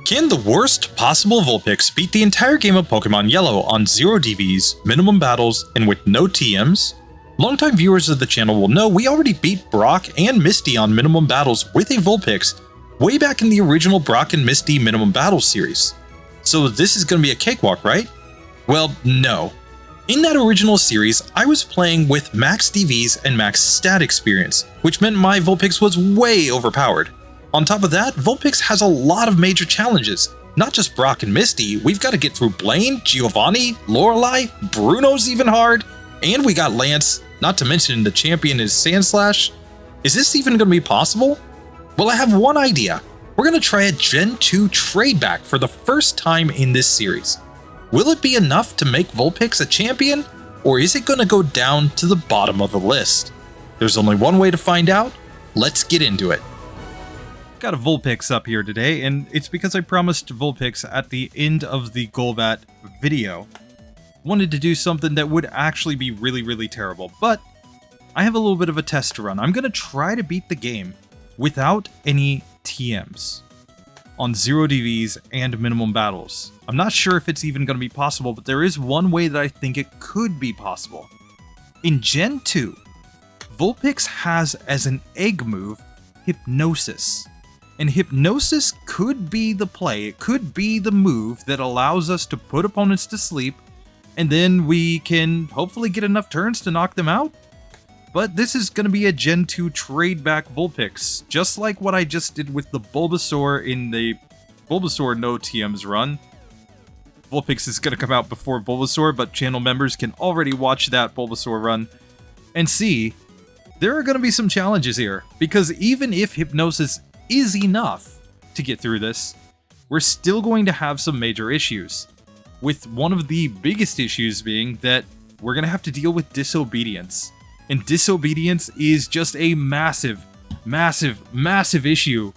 Can the worst possible Vulpix beat the entire game of Pokemon Yellow on 0 DVs, minimum battles, and with no TMs? Longtime viewers of the channel will know we already beat Brock and Misty on minimum battles with a Vulpix way back in the original Brock and Misty minimum battle series. So this is going to be a cakewalk, right? Well, no. In that original series, I was playing with max DVs and max stat experience, which meant my Vulpix was way overpowered. On top of that, Vulpix has a lot of major challenges. Not just Brock and Misty, we've got to get through Blaine, Giovanni, Lorelei, Bruno's even hard, and we got Lance, not to mention the champion is Sandslash. Is this even going to be possible? Well, I have one idea. We're going to try a Gen 2 trade back for the first time in this series. Will it be enough to make Vulpix a champion, or is it going to go down to the bottom of the list? There's only one way to find out. Let's get into it. Got a Vulpix up here today, and it's because I promised Vulpix at the end of the Golbat video. Wanted to do something that would actually be really terrible, but I have a little bit of a test to run. I'm going to try to beat the game without any TMs on 0 DVs and minimum battles. I'm not sure if it's even going to be possible, but there is one way that I think it could be possible. In Gen 2, Vulpix has as an egg move Hypnosis. And Hypnosis could be the play, it could be the move that allows us to put opponents to sleep, and then we can hopefully get enough turns to knock them out. But this is going to be a Gen 2 trade back Vulpix, just like what I just did with the Bulbasaur in the Bulbasaur no TMs run. Vulpix is going to come out before Bulbasaur, but channel members can already watch that Bulbasaur run and see there are going to be some challenges here, because even if Hypnosis is enough to get through this, we're still going to have some major issues, with one of the biggest issues being that we're going to have to deal with Disobedience. And Disobedience is just a massive issue,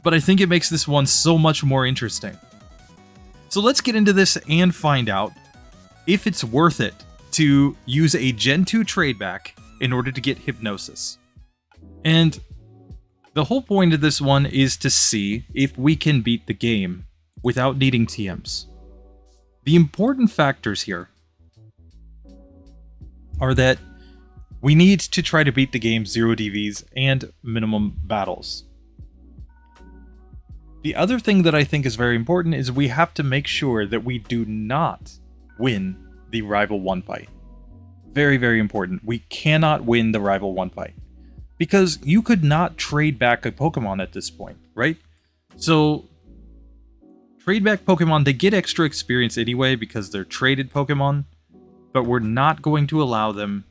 but I think it makes this one so much more interesting. So let's get into this and find out if it's worth it to use a Gen 2 trade back in order to get Hypnosis. And the whole point of this one is to see if we can beat the game without needing TMs. The important factors here are that we need to try to beat the game 0 DVs and minimum battles. The other thing that I think is very important is we have to make sure that we do not win the Rival 1 fight. Very important. We cannot win the Rival 1 fight. Because you could not trade back a Pokemon at this point, right? So, trade back Pokemon, they get extra experience anyway because they're traded Pokemon, but we're not going to allow them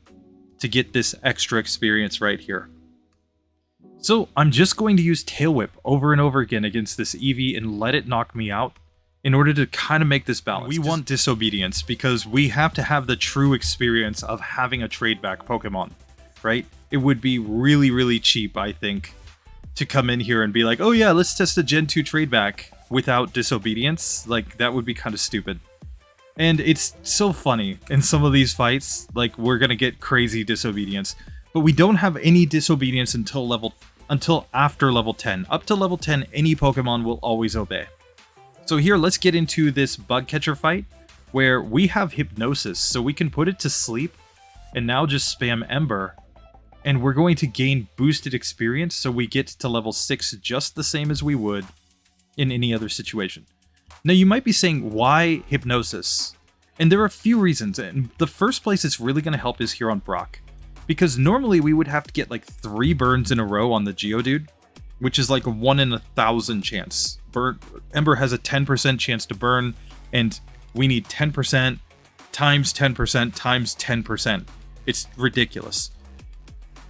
to get this extra experience right here. So, I'm just going to use Tail Whip over and over again against this Eevee and let it knock me out in order to kind of make this balance. We want Disobedience because we have to have the true experience of having a trade back Pokemon, right? It would be really cheap, I think, to come in here and be like, oh yeah, let's test a Gen 2 trade back without Disobedience. Like, that would be kind of stupid. And it's so funny in some of these fights, like, we're gonna get crazy Disobedience, but we don't have any Disobedience until after level 10. Up to level 10, any Pokemon will always obey. So here, let's get into this Bug Catcher fight, where we have Hypnosis, so we can put it to sleep, and now just spam Ember, and we're going to gain boosted experience, so we get to level 6 just the same as we would in any other situation. Now, you might be saying, why Hypnosis? And there are a few reasons, and the first place it's really going to help is here on Brock. Because normally we would have to get like 3 burns in a row on the Geodude, which is like a 1 in 1,000 chance. Ember has a 10% chance to burn, and we need 10% times 10% times 10%. It's ridiculous.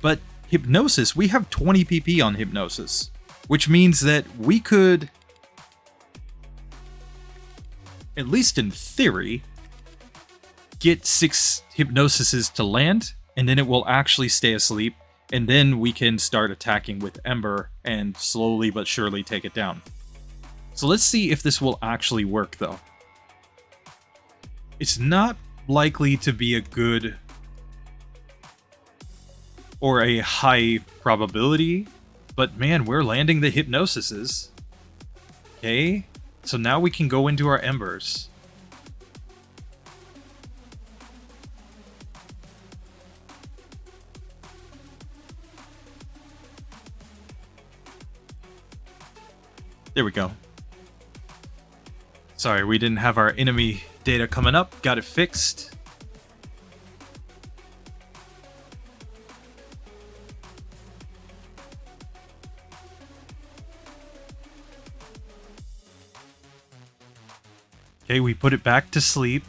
But Hypnosis, we have 20 PP on Hypnosis, which means that we could, at least in theory, get 6 Hypnosises to land, and then it will actually stay asleep, and then we can start attacking with Ember and slowly but surely take it down. So let's see if this will actually work, though. It's not likely to be a good or a high probability, but man, we're landing the Hypnosises. Okay, so now we can go into our Embers. There we go. Sorry, we didn't have our enemy data coming up. Got it fixed. Okay, we put it back to sleep.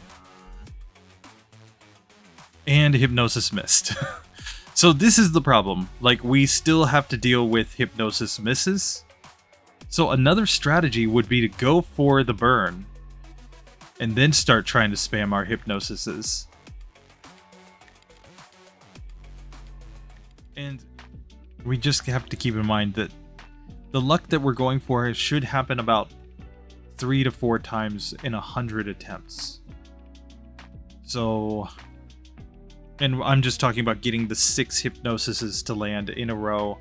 And Hypnosis missed. So this is the problem. Like, we still have to deal with Hypnosis misses. So another strategy would be to go for the burn. And then start trying to spam our Hypnosises. And we just have to keep in mind that the luck that we're going for should happen about 3 to 4 times in 100 attempts. So, and I'm just talking about getting the 6 Hypnosises to land in a row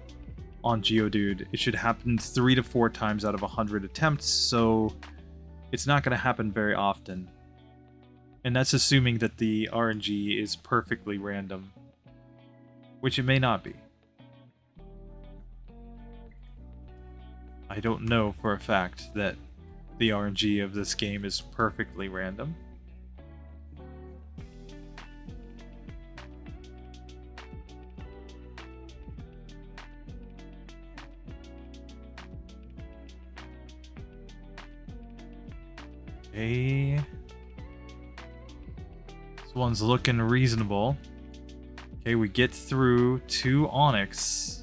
on Geodude. It should happen 3 to 4 times out of 100 attempts, so it's not going to happen very often. And that's assuming that the RNG is perfectly random, which it may not be. I don't know for a fact that the RNG of this game is perfectly random. Okay. This one's looking reasonable. Okay, we get through to Onix.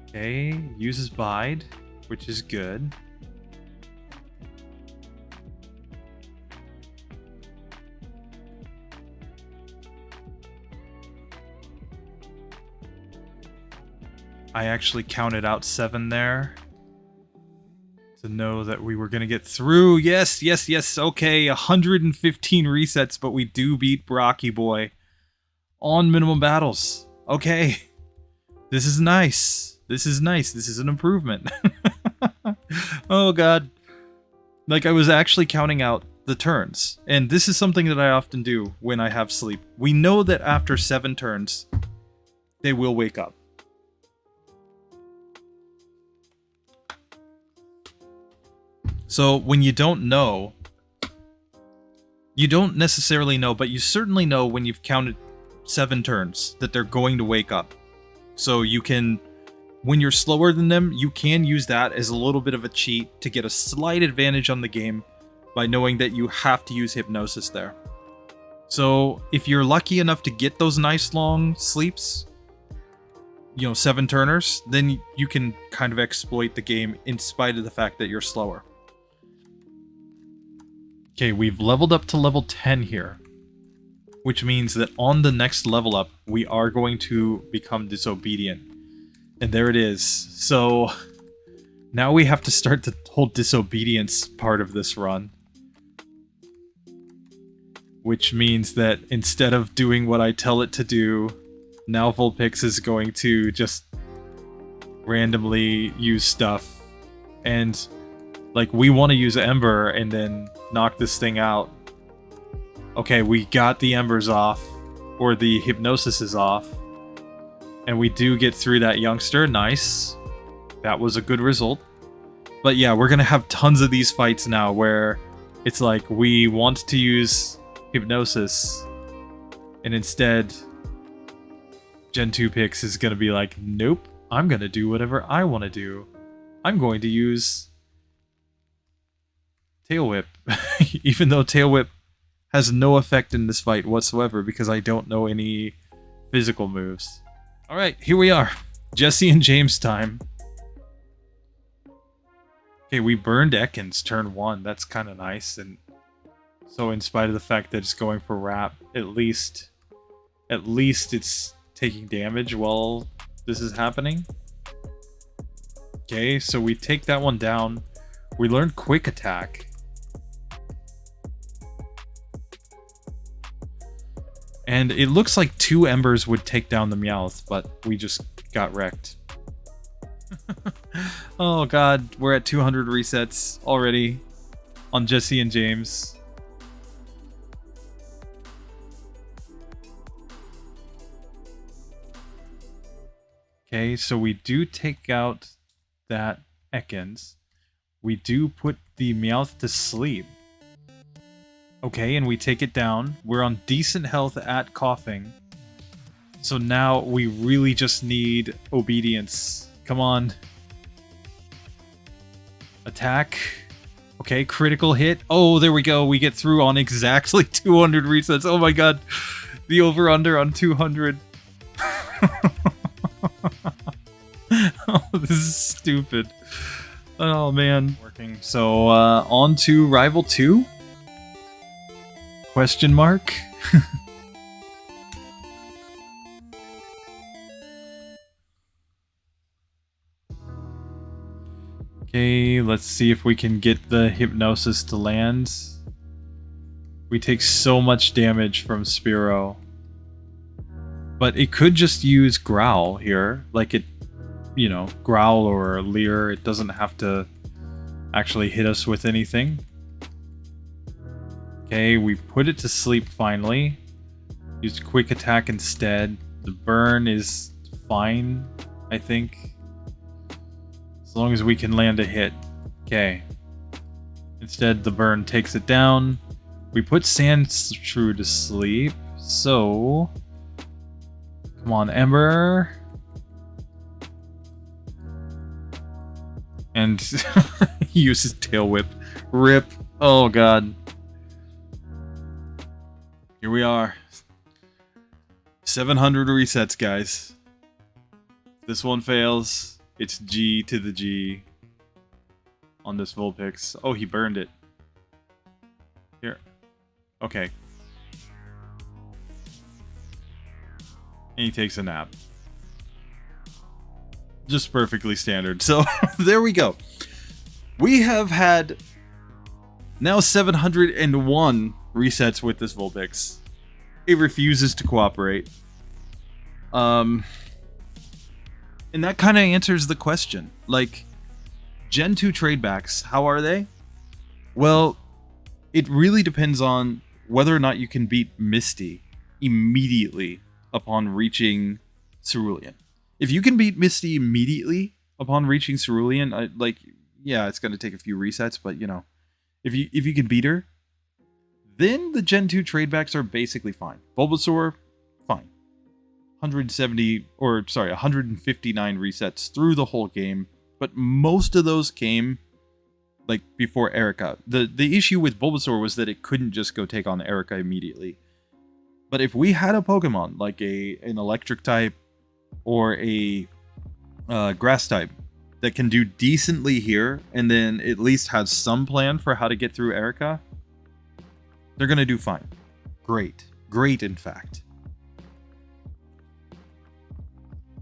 Okay, uses Bide, which is good. I actually counted out 7 there to know that we were going to get through. Yes, yes, yes. Okay, 115 resets, but we do beat Brocky Boy on minimum battles. Okay, this is nice. This is nice. This is an improvement. Oh, God. Like, I was actually counting out the turns, and this is something that I often do when I have sleep. We know that after 7 turns, they will wake up. So when you don't know, you don't necessarily know, but you certainly know when you've counted 7 turns that they're going to wake up. So you can, when you're slower than them, you can use that as a little bit of a cheat to get a slight advantage on the game by knowing that you have to use Hypnosis there. So if you're lucky enough to get those nice long sleeps, 7 turners, then you can kind of exploit the game in spite of the fact that you're slower. Okay, we've leveled up to level 10 here, which means that on the next level up, we are going to become disobedient. And there it is. So now we have to start the whole disobedience part of this run. Which means that instead of doing what I tell it to do, now Vulpix is going to just randomly use stuff. And like, we want to use Ember and then knock this thing out. Okay, we got the Embers off, or the Hypnosis is off. And we do get through that youngster. Nice. That was a good result. But yeah, we're going to have tons of these fights now where it's like we want to use Hypnosis, and instead Gen 2 Pix is going to be like, nope, I'm going to do whatever I want to do. I'm going to use Tail Whip, even though Tail Whip has no effect in this fight whatsoever because I don't know any physical moves. Alright, here we are. Jesse and James time. Okay, we burned Ekans turn 1. That's kind of nice. And so in spite of the fact that it's going for wrap, at least it's taking damage while this is happening. Okay, so we take that one down. We learned quick attack. And it looks like 2 Embers would take down the Meowth, but we just got wrecked. Oh god, we're at 200 resets already on Jesse and James. Okay, so we do take out that Ekans. We do put the Meowth to sleep. Okay, and we take it down. We're on decent health at coughing. So now we really just need obedience. Come on. Attack. Okay, critical hit. Oh, there we go. We get through on exactly 200 resets. Oh my god. The over-under on 200. Oh, this is stupid. Oh man. Working. So, on to Rival 2? Question mark? Okay, let's see if we can get the Hypnosis to land. We take so much damage from Spearow. But it could just use Growl here. Like it, you know, Growl or Leer. It doesn't have to actually hit us with anything. Okay, we put it to sleep finally. Use Quick Attack instead. The burn is fine, I think. As long as we can land a hit. Okay. Instead, the burn takes it down. We put Sandshrew to sleep. So... come on, Ember. And he uses Tail Whip. Rip. Oh, God. Here we are. 700 resets, guys. If this one fails... it's G to the G on this Vulpix. Oh, he burned it. Here. Okay. And he takes a nap. Just perfectly standard. So, there we go. We have had now 701 resets with this Vulpix. It refuses to cooperate. And that kind of answers the question. Like, Gen 2 tradebacks, how are they? Well, it really depends on whether or not you can beat Misty immediately upon reaching Cerulean. If you can beat Misty immediately upon reaching Cerulean, yeah, it's going to take a few resets, but, you know, if you can beat her, then the Gen 2 tradebacks are basically fine. Bulbasaur, fine. 159 resets through the whole game, but most of those came like before Erica. The issue with Bulbasaur was that it couldn't just go take on Erica immediately. But if we had a Pokemon like an electric type or a grass type that can do decently here and then at least has some plan for how to get through Erica, they're gonna do fine. Great in fact.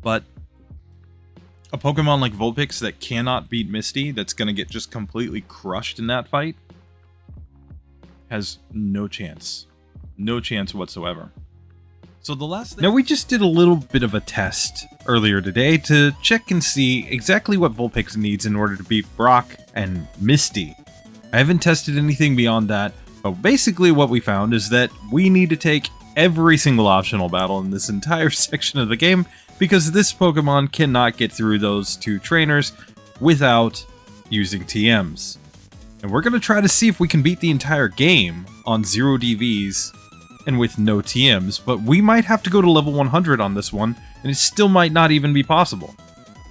But a Pokemon like Vulpix that cannot beat Misty, that's going to get just completely crushed in that fight, has no chance. No chance whatsoever. So the last thing... Now we just did a little bit of a test earlier today to check and see exactly what Vulpix needs in order to beat Brock and Misty. I haven't tested anything beyond that, but basically what we found is that we need to take every single optional battle in this entire section of the game, because this Pokemon cannot get through those two trainers without using TMs. And we're going to try to see if we can beat the entire game on 0 DVs and with no TMs, but we might have to go to level 100 on this one, and it still might not even be possible.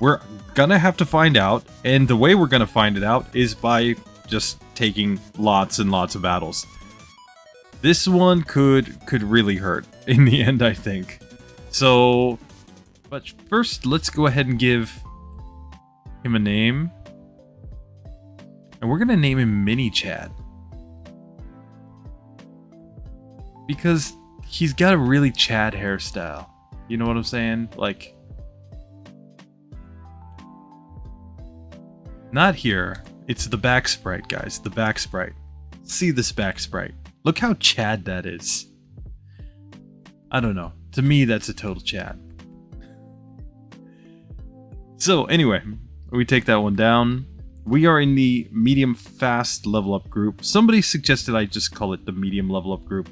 We're gonna have to find out, and the way we're gonna find it out is by just taking lots and lots of battles. This one could really hurt in the end, I think. So... but first, let's go ahead and give him a name. And we're going to name him Mini Chad. Because he's got a really Chad hairstyle. You know what I'm saying? Like... not here. It's the back sprite, guys. The back sprite. See this back sprite. Look how Chad that is. I don't know. To me, that's a total Chad. So, anyway, We take that one down. We are in the medium fast level up group. Somebody suggested I just call it the medium level up group.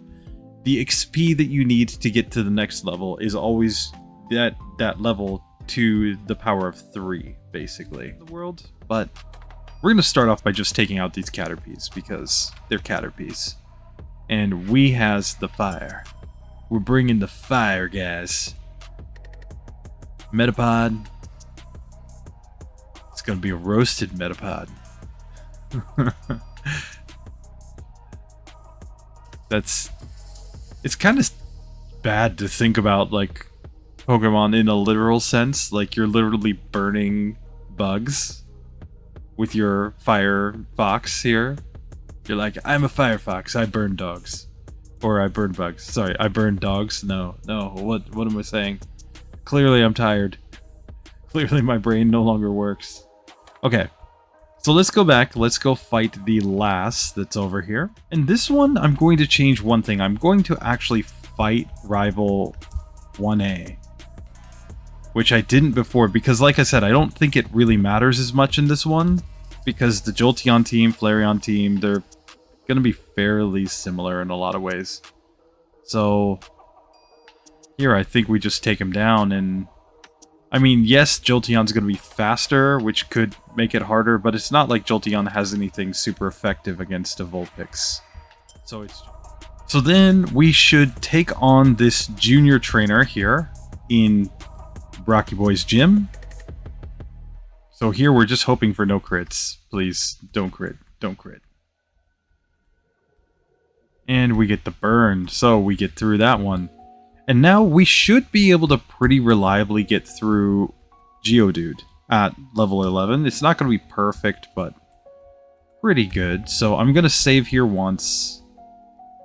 The XP that you need to get to the next level is always that level to the power of 3, basically. The world, but we're gonna start off by just taking out these Caterpies because they're Caterpies, and we has the fire. We're bringing the fire, guys. Metapod. It's gonna be a roasted Metapod. It's kind of bad to think about, like, Pokemon in a literal sense. Like, you're literally burning bugs with your fire fox here. You're like, I'm a fire fox, I burn dogs. Or I burn bugs. Sorry, I burn dogs? No, what am I saying? Clearly I'm tired. Clearly my brain no longer works. Okay, so let's go back. Let's go fight the last that's over here. And this one, I'm going to change one thing. I'm going to actually fight Rival 1A. Which I didn't before, because like I said, I don't think it really matters as much in this one. Because the Jolteon team, Flareon team, they're going to be fairly similar in a lot of ways. So here I think we just take him down, and I mean, yes, Jolteon's going to be faster, which could make it harder, but it's not like Jolteon has anything super effective against a Vulpix. So then we should take on this junior trainer here in Rocky Boy's gym. So here we're just hoping for no crits. Please, don't crit. Don't crit. And we get the burn, so we get through that one. And now we should be able to pretty reliably get through Geodude at level 11. It's not going to be perfect, but pretty good. So I'm going to save here once.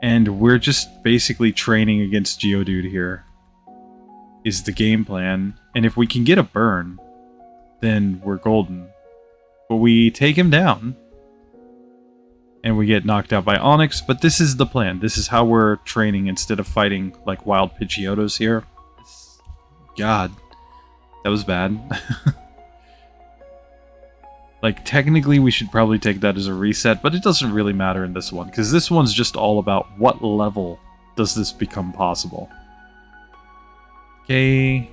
And we're just basically training against Geodude here. Is the game plan. And if we can get a burn, then we're golden. But we take him down. And we get knocked out by Onix, but this is the plan. This is how we're training instead of fighting like wild Pidgeotos here. God, that was bad. Like, technically we should probably take that as a reset, but it doesn't really matter in this one, because this one's just all about what level does this become possible. Okay.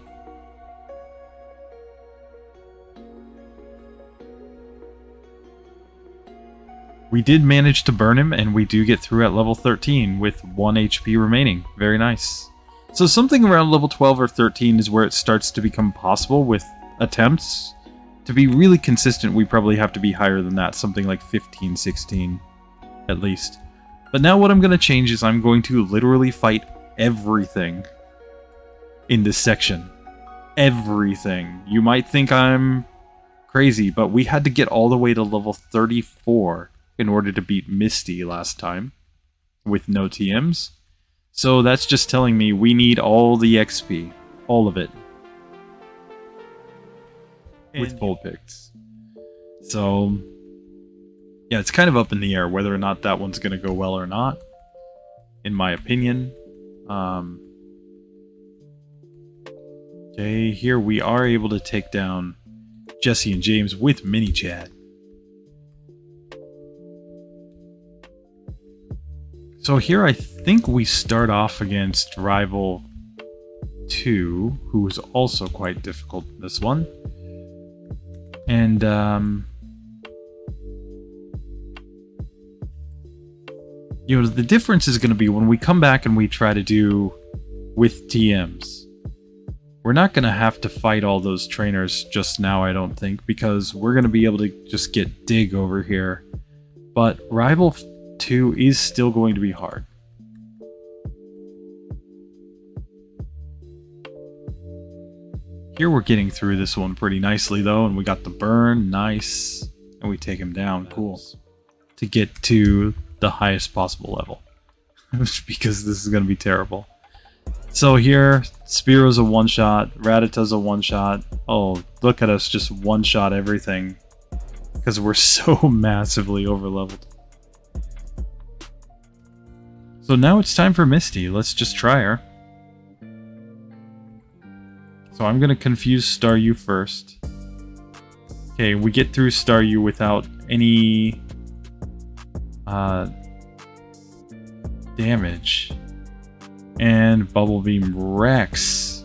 We did manage to burn him, and we do get through at level 13 with 1 HP remaining. Very nice. So something around level 12 or 13 is where it starts to become possible with attempts. To be really consistent, we probably have to be higher than that, something like 15, 16, at least. But now what I'm going to change is I'm going to literally fight everything in this section. Everything. You might think I'm crazy, but we had to get all the way to level 34 in order to beat Misty last time with no TMs. So that's just telling me we need all the XP. All of it. With Vulpix. So yeah, it's kind of up in the air whether or not that one's going to go well or not, in my opinion. Okay, here we are able to take down Jesse and James with mini chat. So here I think we start off against Rival 2, who is also quite difficult in this one. And you know, the difference is going to be when we come back and we try to do with TMs. We're not going to have to fight all those trainers just now, I don't think, because we're going to be able to just get Dig over here. But Rival 2 is still going to be hard. Here we're getting through this one pretty nicely though, and we got the burn, nice, and we take him down, cool. To get to the highest possible level, because this is going to be terrible. So here, Spearo's a one-shot, Rattata's a one-shot. Oh, look at us just one-shot everything, because we're so massively overleveled. So now it's time for Misty. Let's just try her. So I'm going to confuse Staryu first. Okay, we get through Staryu without any damage. And Bubble Beam wrecks.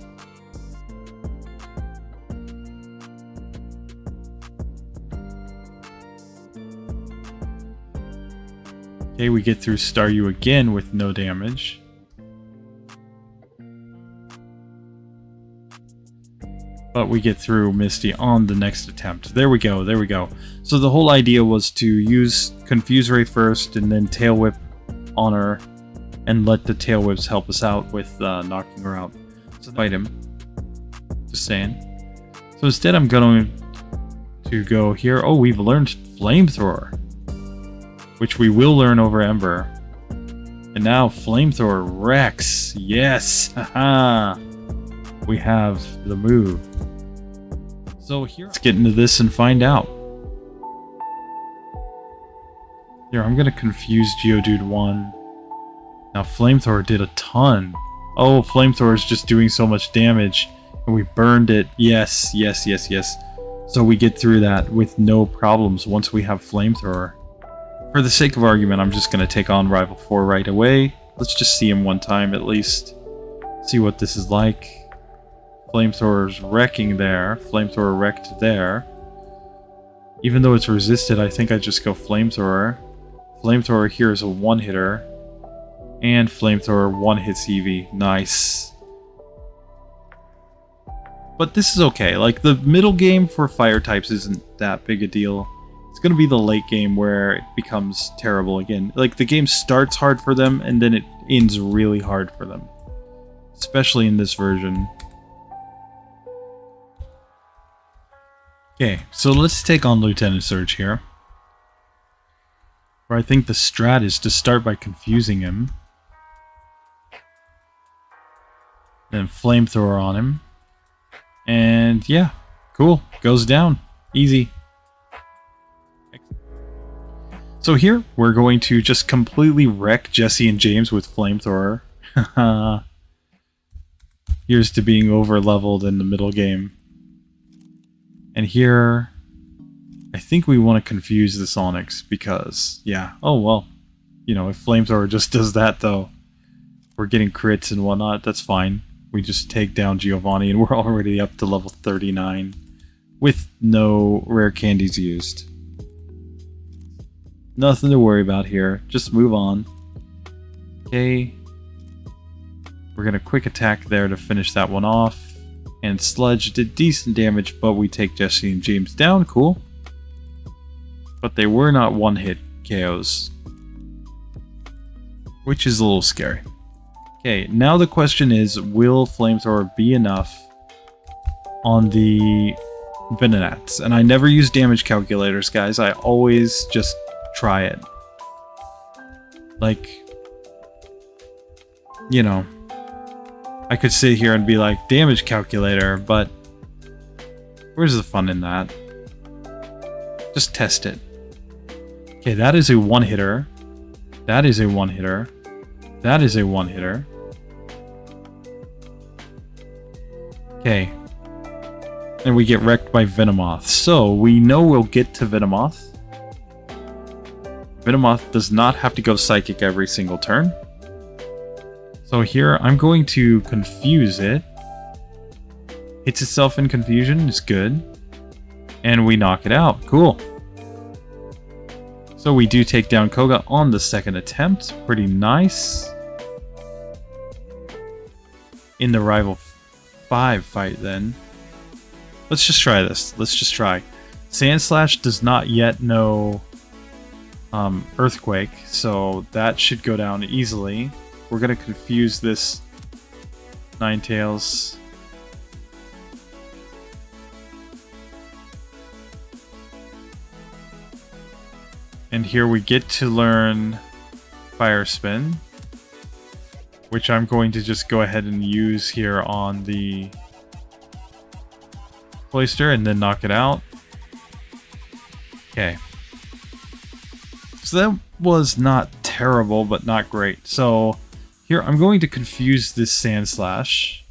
Okay, we get through Staryu again with no damage. But we get through Misty on the next attempt. There we go, there we go. So the whole idea was to use Confuse Ray first and then Tail Whip on her and let the Tail Whips help us out with knocking her out. So fight him. Just saying. So instead I'm going to go here. Oh, we've learned Flamethrower, which we will learn over Ember. And now Flamethrower wrecks. Yes! Haha! We have the move. So here, let's get into this and find out. Here, I'm gonna confuse Geodude 1. Now Flamethrower did a ton. Oh, Flamethrower is just doing so much damage. And we burned it. Yes, yes, yes, yes. So we get through that with no problems once we have Flamethrower. For the sake of argument, I'm just gonna take on Rival 4 right away. Let's just see him one time at least. See what this is like. Flamethrower's wrecking there. Flamethrower wrecked there. Even though it's resisted, I think I just go Flamethrower. Flamethrower here is a one-hitter. And Flamethrower one-hits Eevee. Nice. But this is okay. Like, the middle game for fire types isn't that big a deal. It's going to be the late game where it becomes terrible again. Like, the game starts hard for them, and then it ends really hard for them. Especially in this version. Okay, so let's take on Lieutenant Surge here. Where I think the strat is to start by confusing him. Then Flamethrower on him. And yeah, cool. Goes down. Easy. So here, we're going to just completely wreck Jesse and James with Flamethrower. Here's to being over-leveled in the middle game. And here, I think we want to confuse this Onix because, yeah, oh well. You know, if Flamethrower just does that though, we're getting crits and whatnot, that's fine. We just take down Giovanni and we're already up to level 39 with no rare candies used. Nothing to worry about here, just move on. Okay. We're gonna quick attack there to finish that one off. And Sludge did decent damage, but we take Jesse and James down. Cool. But they were not one-hit KOs. Which is a little scary. Okay, now the question is, will Flamethrower be enough on the Venonats? And I never use damage calculators, guys. I always just try it. Like, you know, I could sit here and be like, damage calculator, but where's the fun in that? Just test it. Okay, that is a one-hitter. That is a one-hitter. That is a one-hitter. Okay. And we get wrecked by Venomoth. So, we know we'll get to Venomoth. Venomoth does not have to go Psychic every single turn. So here, I'm going to confuse it. Hits itself in confusion, is good. And we knock it out, cool. So we do take down Koga on the second attempt, pretty nice. In the Rival 5 fight then. Let's just try this, let's just try. Sandslash does not yet know Earthquake, so that should go down easily. We're gonna confuse this Ninetales. And here we get to learn Fire Spin, which I'm going to just go ahead and use here on the Cloyster and then knock it out. Okay. So that was not terrible, but not great. So here, I'm going to confuse this Sandslash.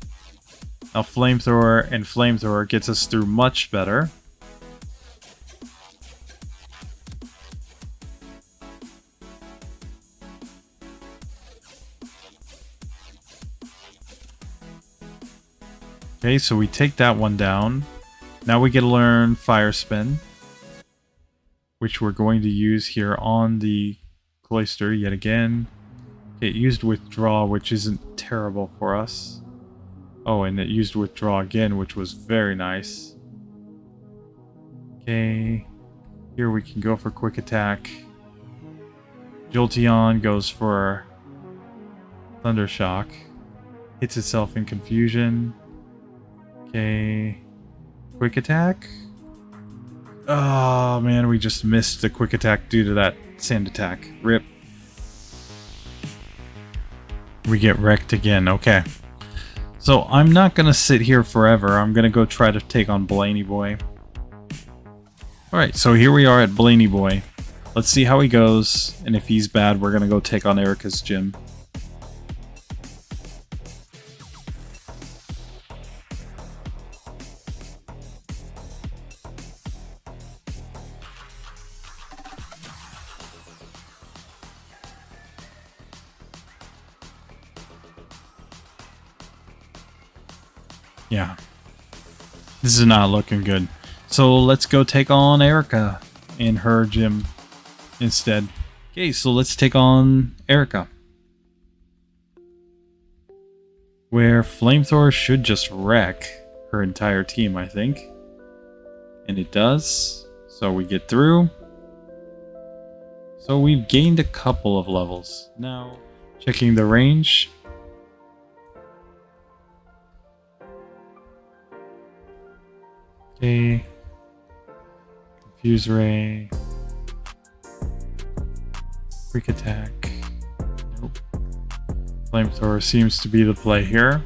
Now Flamethrower and Flamethrower gets us through much better. Okay, so we take that one down. Now we get to learn Fire Spin, which we're going to use here on the Cloister yet again. It used Withdraw, which isn't terrible for us. Oh, and it used Withdraw again, which was very nice. Okay, here we can go for Quick Attack. Jolteon goes for Thundershock. Hits itself in Confusion. Okay, Quick Attack. Oh man, we just missed the Quick Attack due to that Sand Attack. RIP. We get wrecked again. Okay. So I'm not going to sit here forever. I'm going to go try to take on Blaney Boy. Alright, so here we are at Blaney Boy. Let's see how he goes. And if he's bad, we're going to go take on Erica's gym. Yeah. This is not looking good. So let's go take on Erica in her gym instead. Okay, so let's take on Erica. Where Flamethrower should just wreck her entire team, I think. And it does. So we get through. So we've gained a couple of levels. Now, checking the range. Okay. Confuse Ray. Quick Attack. Nope. Flamethrower seems to be the play here.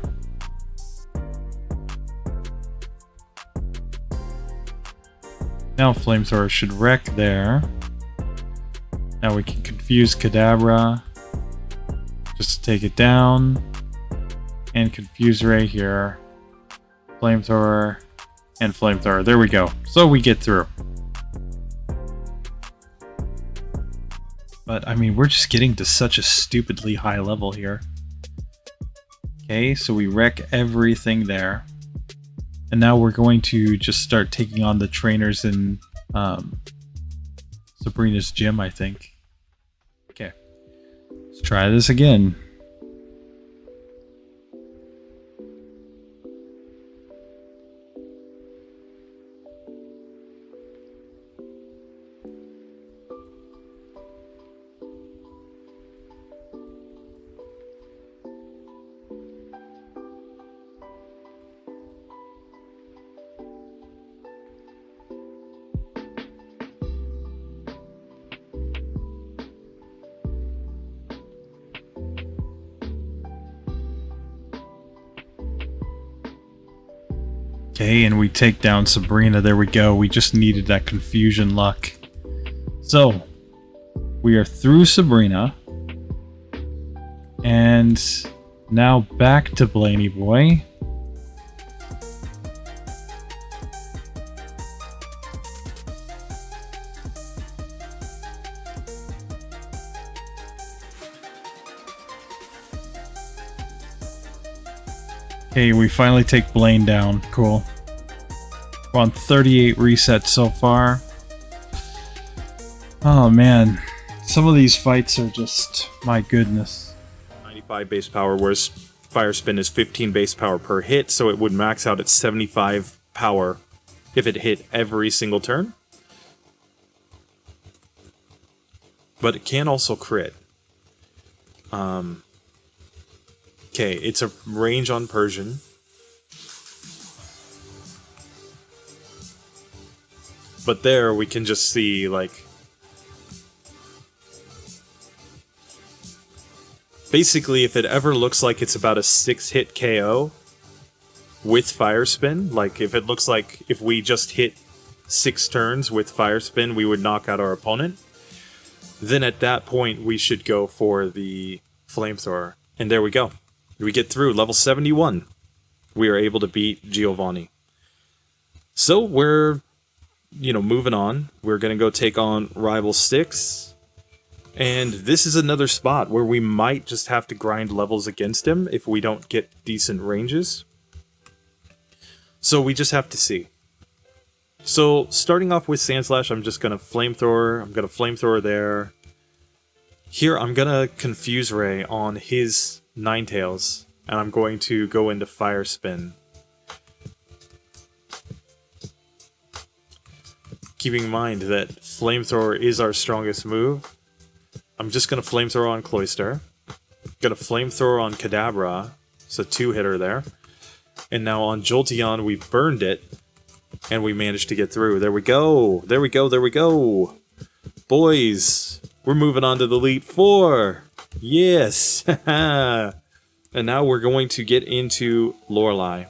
Now Flamethrower should wreck there. Now we can confuse Kadabra. Just to take it down. And Confuse Ray here. Flamethrower. And Flamethrower. There we go. So we get through. But, I mean, we're just getting to such a stupidly high level here. Okay, so we wreck everything there. And now we're going to just start taking on the trainers in Sabrina's gym, I think. Okay. Let's try this again. Okay, and we take down Sabrina. There we go. We just needed that confusion luck. So, we are through Sabrina. And now back to Blaney Boy. Okay, we finally take Blaine down. Cool. We're on 38 resets so far. Oh man, some of these fights are just, my goodness. 95 base power, whereas Fire Spin is 15 base power per hit, so it would max out at 75 power if it hit every single turn. But it can also crit. Okay, it's a range on Persian. But there we can just see, like, basically if it ever looks like it's about a 6-hit KO with Fire Spin, like if it looks like if we just hit 6 turns with Fire Spin, we would knock out our opponent, then at that point we should go for the Flamethrower. And there we go. We get through level 71. We are able to beat Giovanni. So we're, moving on. We're going to go take on Rival 6. And this is another spot where we might just have to grind levels against him if we don't get decent ranges. So we just have to see. So starting off with Sandslash, I'm just going to Flamethrower. I'm going to Flamethrower there. Here, I'm going to Confuse Ray on his Ninetales. And I'm going to go into Fire Spin. Keeping in mind that Flamethrower is our strongest move, I'm just going to Flamethrower on Cloyster. Going to Flamethrower on Kadabra. It's a 2-hitter there. And now on Jolteon, we've burned it. And we managed to get through. There we go. There we go. There we go. Boys, we're moving on to the Elite Four. Yes. And now we're going to get into Lorelei.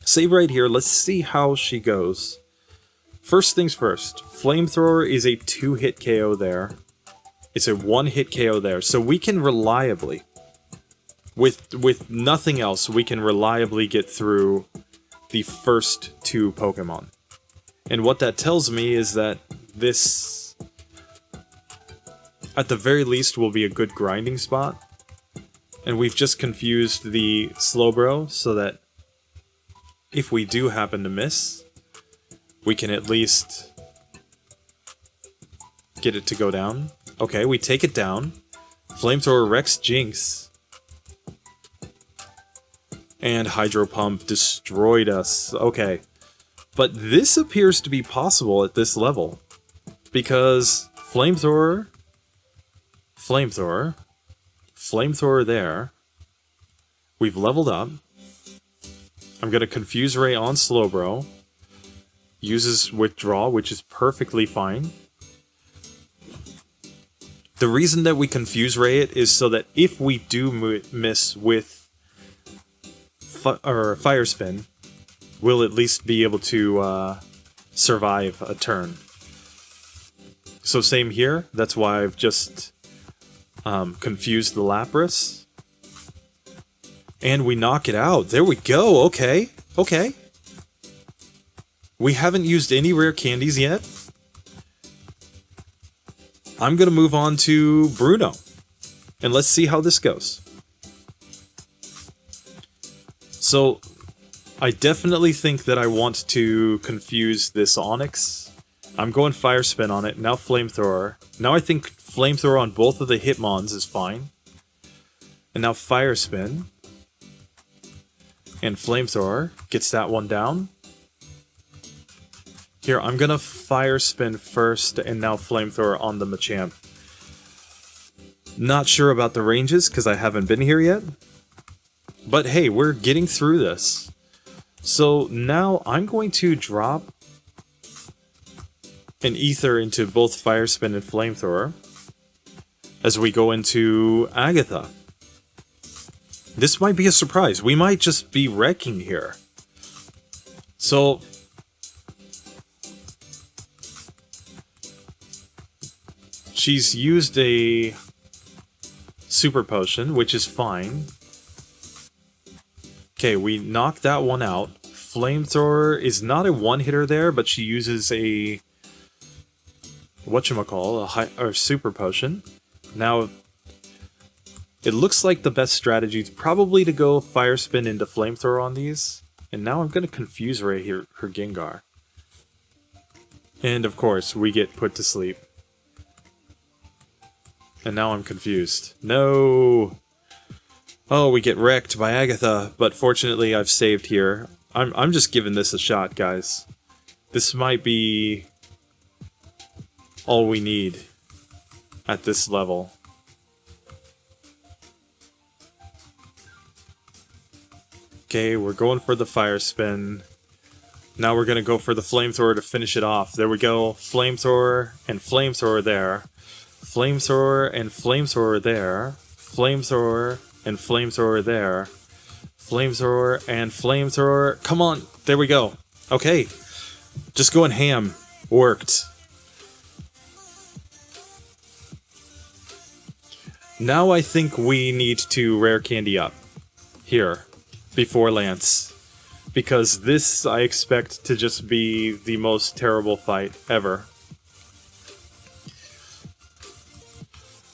Save right here. Let's see how she goes. First things first. Flamethrower is a 2-hit KO there. It's a 1-hit KO there. So we can reliably, with nothing else, we can reliably get through the first 2 Pokemon. And what that tells me is that this, at the very least, will be a good grinding spot. And we've just confused the Slowbro so that if we do happen to miss, we can at least get it to go down. Okay, we take it down. Flamethrower wrecks Jinx. And Hydro Pump destroyed us. Okay. But this appears to be possible at this level. Because Flamethrower there. We've leveled up. I'm going to Confuse Ray on Slowbro. Uses Withdraw, which is perfectly fine. The reason that we Confuse Ray it is so that if we do miss with Fire Spin, we'll at least be able to survive a turn. So same here. That's why I've just confused the Lapras. And we knock it out. There we go. Okay. Okay. We haven't used any rare candies yet. I'm going to move on to Bruno. And let's see how this goes. So, I definitely think that I want to confuse this Onix. I'm going Fire Spin on it. Now Flamethrower. Now I think Flamethrower on both of the Hitmons is fine. And now Fire Spin. And Flamethrower gets that one down. Here, I'm gonna Fire Spin first, and now Flamethrower on the Machamp. Not sure about the ranges, because I haven't been here yet. But hey, we're getting through this. So now I'm going to drop an Ether into both Fire Spin and Flamethrower as we go into Agatha. This might be a surprise. We might just be wrecking here. So she's used a Super Potion, which is fine. Okay, we knocked that one out. Flamethrower is not a one-hitter there, but she uses a whatchamacall, a Super Potion. Now, it looks like the best strategy is probably to go Fire Spin into Flamethrower on these. And now I'm going to Confuse Ray here, her Gengar. And of course, we get put to sleep. And now I'm confused. No! Oh, we get wrecked by Agatha, but fortunately I've saved here. I'm just giving this a shot, guys. This might be all we need at this level. Okay, we're going for the Fire Spin. Now we're going to go for the Flamethrower to finish it off. There we go. Flamethrower and Flamethrower there. Flamethrower and Flamethrower there. Flamethrower and Flamethrower there. Flamethrower and Flamethrower. Come on. There we go. Okay. Just going ham. Worked. Now I think we need to rare candy up. Here. Before Lance. Because this I expect to just be the most terrible fight ever.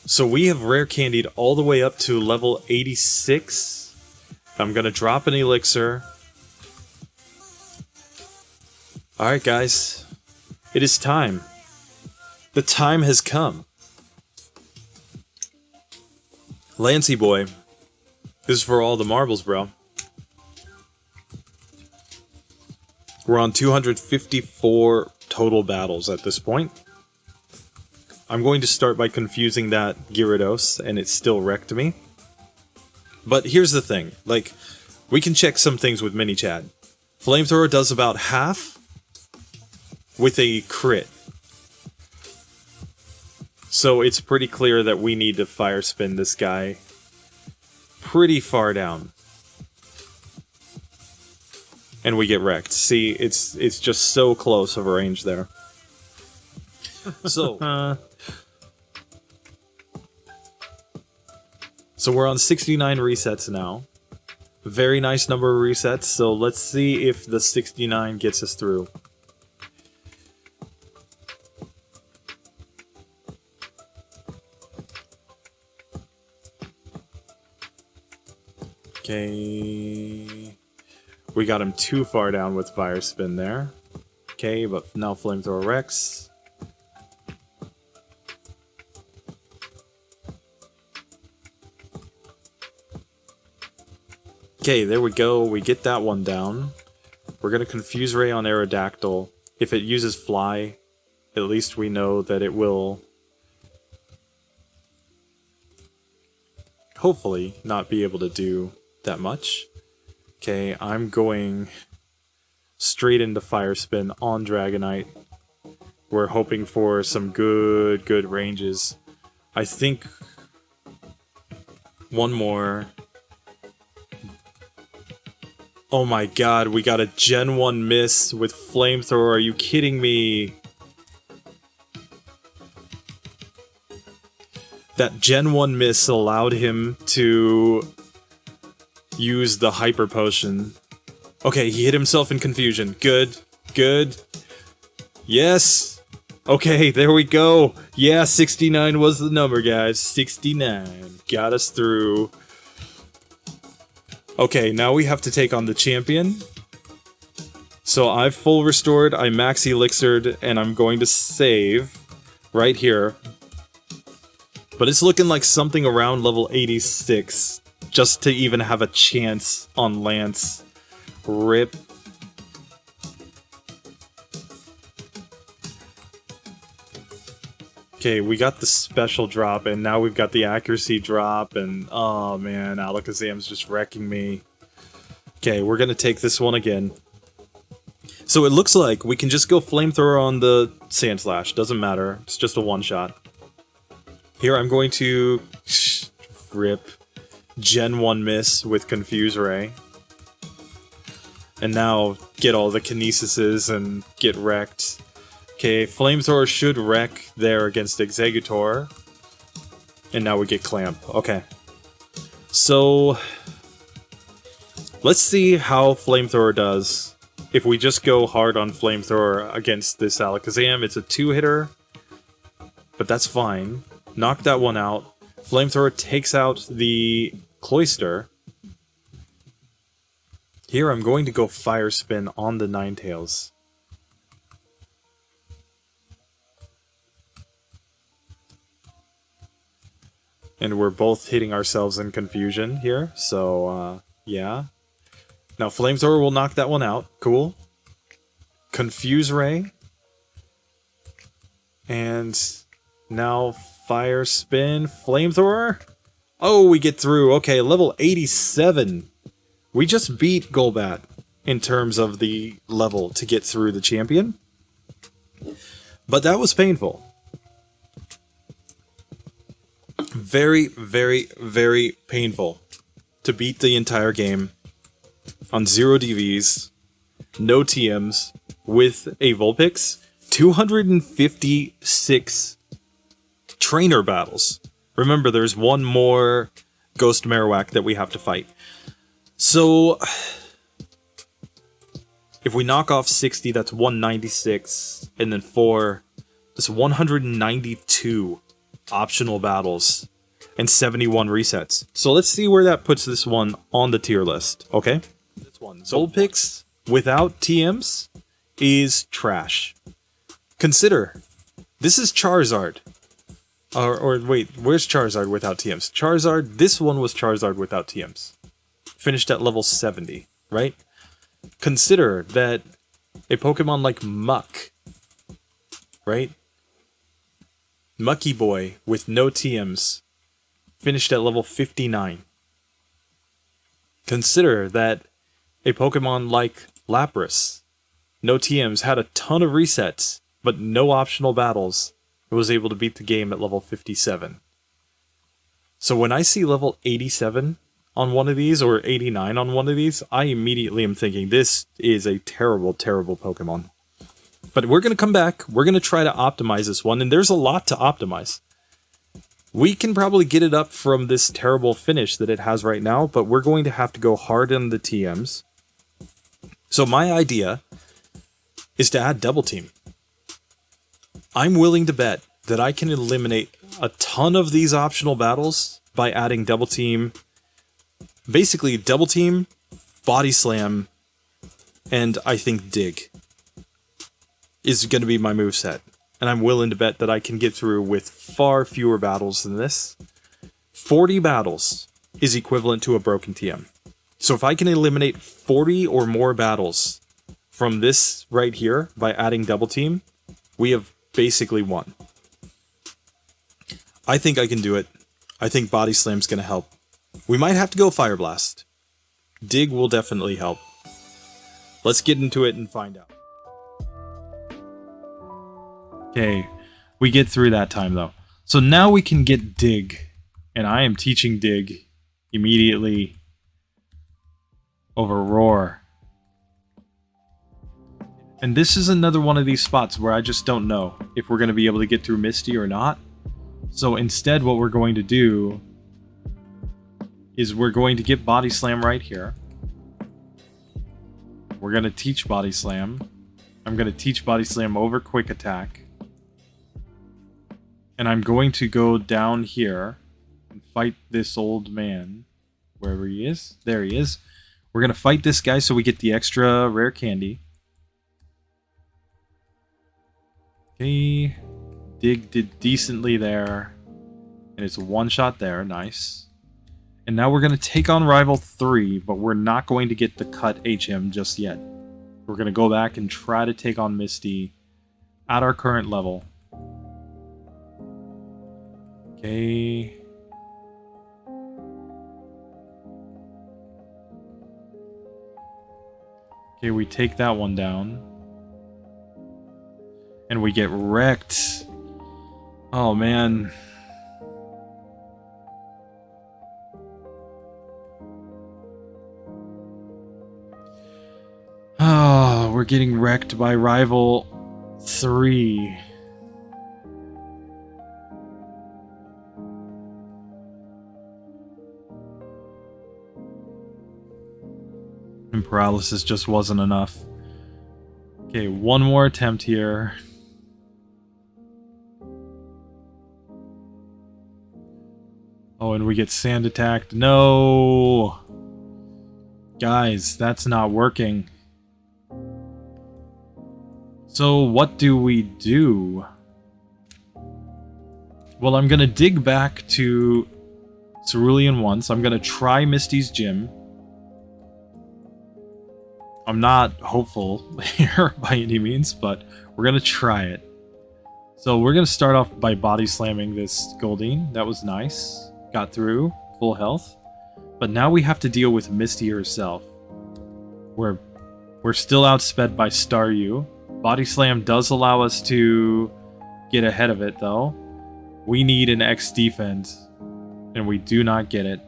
So we have rare candied all the way up to level 86. I'm going to drop an elixir. Alright, guys. It is time. The time has come. Lancey boy. This is for all the marbles, bro. We're on 254 total battles at this point. I'm going to start by confusing that Gyarados, and it still wrecked me. But here's the thing, like, we can check some things with Mini Chat. Flamethrower does about half with a crit. So it's pretty clear that we need to fire spin this guy pretty far down. And we get wrecked. See, it's just so close of a range there. So... So we're on 69 resets now. Very nice number of resets, so let's see if the 69 gets us through. Okay. We got him too far down with Fire Spin there. Okay, but now Flamethrower Rex. Okay, there we go. We get that one down. We're going to Confuse Ray on Aerodactyl. If it uses Fly, at least we know that it will hopefully not be able to do that much. Okay, I'm going straight into Fire Spin on Dragonite. We're hoping for some good ranges. I think one more... Oh my god, we got a Gen 1 miss with Flamethrower, are you kidding me? That Gen 1 miss allowed him to use the Hyper Potion. Okay, he hit himself in confusion. Good, good. Yes! Okay, there we go. Yeah, 69 was the number, guys. 69. Got us through. Okay, now we have to take on the champion. So I've full restored, I max elixired, and I'm going to save right here. But it's looking like something around level 86, just to even have a chance on Lance. RIP. Okay, we got the special drop, and now we've got the accuracy drop, and oh man, Alakazam's just wrecking me. Okay, we're gonna take this one again. So it looks like we can just go Flamethrower on the Sand Slash, doesn't matter, it's just a one-shot. Here I'm going to rip Gen 1 miss with Confuse Ray. And now get all the Kinesises and get wrecked. Okay, Flamethrower should wreck there against Exeggutor. And now we get Clamp. Okay. So, let's see how Flamethrower does. If we just go hard on Flamethrower against this Alakazam, it's a 2-hitter. But that's fine. Knock that one out. Flamethrower takes out the Cloyster. Here I'm going to go Fire Spin on the Ninetales. And we're both hitting ourselves in confusion here, so, yeah. Now, Flamethrower will knock that one out. Cool. Confuse Ray. And now Fire Spin. Flamethrower. Oh, we get through. Okay, level 87. We just beat Golbat in terms of the level to get through the champion. But that was painful. Very, very, very painful to beat the entire game on 0 DVs, no TMs, with a Vulpix, 256 trainer battles. Remember, there's one more Ghost Marowak that we have to fight. So, if we knock off 60, that's 196, and then 4, that's 192 optional battles, and 71 resets. So let's see where that puts this one on the tier list, okay? This one, Vulpix without TMs is trash. Consider, this is Charizard. Or wait, where's Charizard without TMs? Charizard, this one was Charizard without TMs. Finished at level 70, right? Consider that a Pokemon like Muck, right? Mucky Boy with no TMs, finished at level 59. Consider that a Pokemon like Lapras, no TMs, had a ton of resets, but no optional battles, and was able to beat the game at level 57. So when I see level 87 on one of these, or 89 on one of these, I immediately am thinking this is a terrible, terrible Pokemon. But we're going to come back, we're going to try to optimize this one, and there's a lot to optimize. We can probably get it up from this terrible finish that it has right now, but we're going to have to go hard on the TMs. So my idea is to add Double Team. I'm willing to bet that I can eliminate a ton of these optional battles by adding Double Team. Basically, Double Team, Body Slam, and I think Dig is going to be my moveset. And I'm willing to bet that I can get through with far fewer battles than this. 40 battles is equivalent to a broken TM. So if I can eliminate 40 or more battles from this right here by adding Double Team, we have basically won. I think I can do it. I think Body Slam's going to help. We might have to go Fire Blast. Dig will definitely help. Let's get into it and find out. Okay, we get through that time though. So now we can get Dig. And I am teaching Dig immediately over Roar. And this is another one of these spots where I just don't know if we're going to be able to get through Misty or not. So instead what we're going to do is we're going to get Body Slam right here. We're going to teach Body Slam. I'm going to teach Body Slam over Quick Attack. And I'm going to go down here and fight this old man. Wherever he is. There he is. We're going to fight this guy so we get the extra rare candy. Okay. Dig did decently there. And it's a one-shot there. Nice. And now we're going to take on Rival 3, but we're not going to get the cut HM just yet. We're going to go back and try to take on Misty at our current level. Okay. Okay, we take that one down. And we get wrecked. Oh, man. Oh, we're getting wrecked by Rival 3. And paralysis just wasn't enough. Okay, one more attempt here. Oh, and we get sand attacked. No! Guys, that's not working. So what do we do? Well, I'm gonna dig back to Cerulean once. I'm gonna try Misty's gym. I'm not hopeful here by any means, but we're gonna try it. So we're gonna start off by body slamming this Goldeen. That was nice. Got through, full health. But now we have to deal with Misty herself. We're still outsped by Staryu. Body Slam does allow us to get ahead of it, though. We need an X defense, and we do not get it.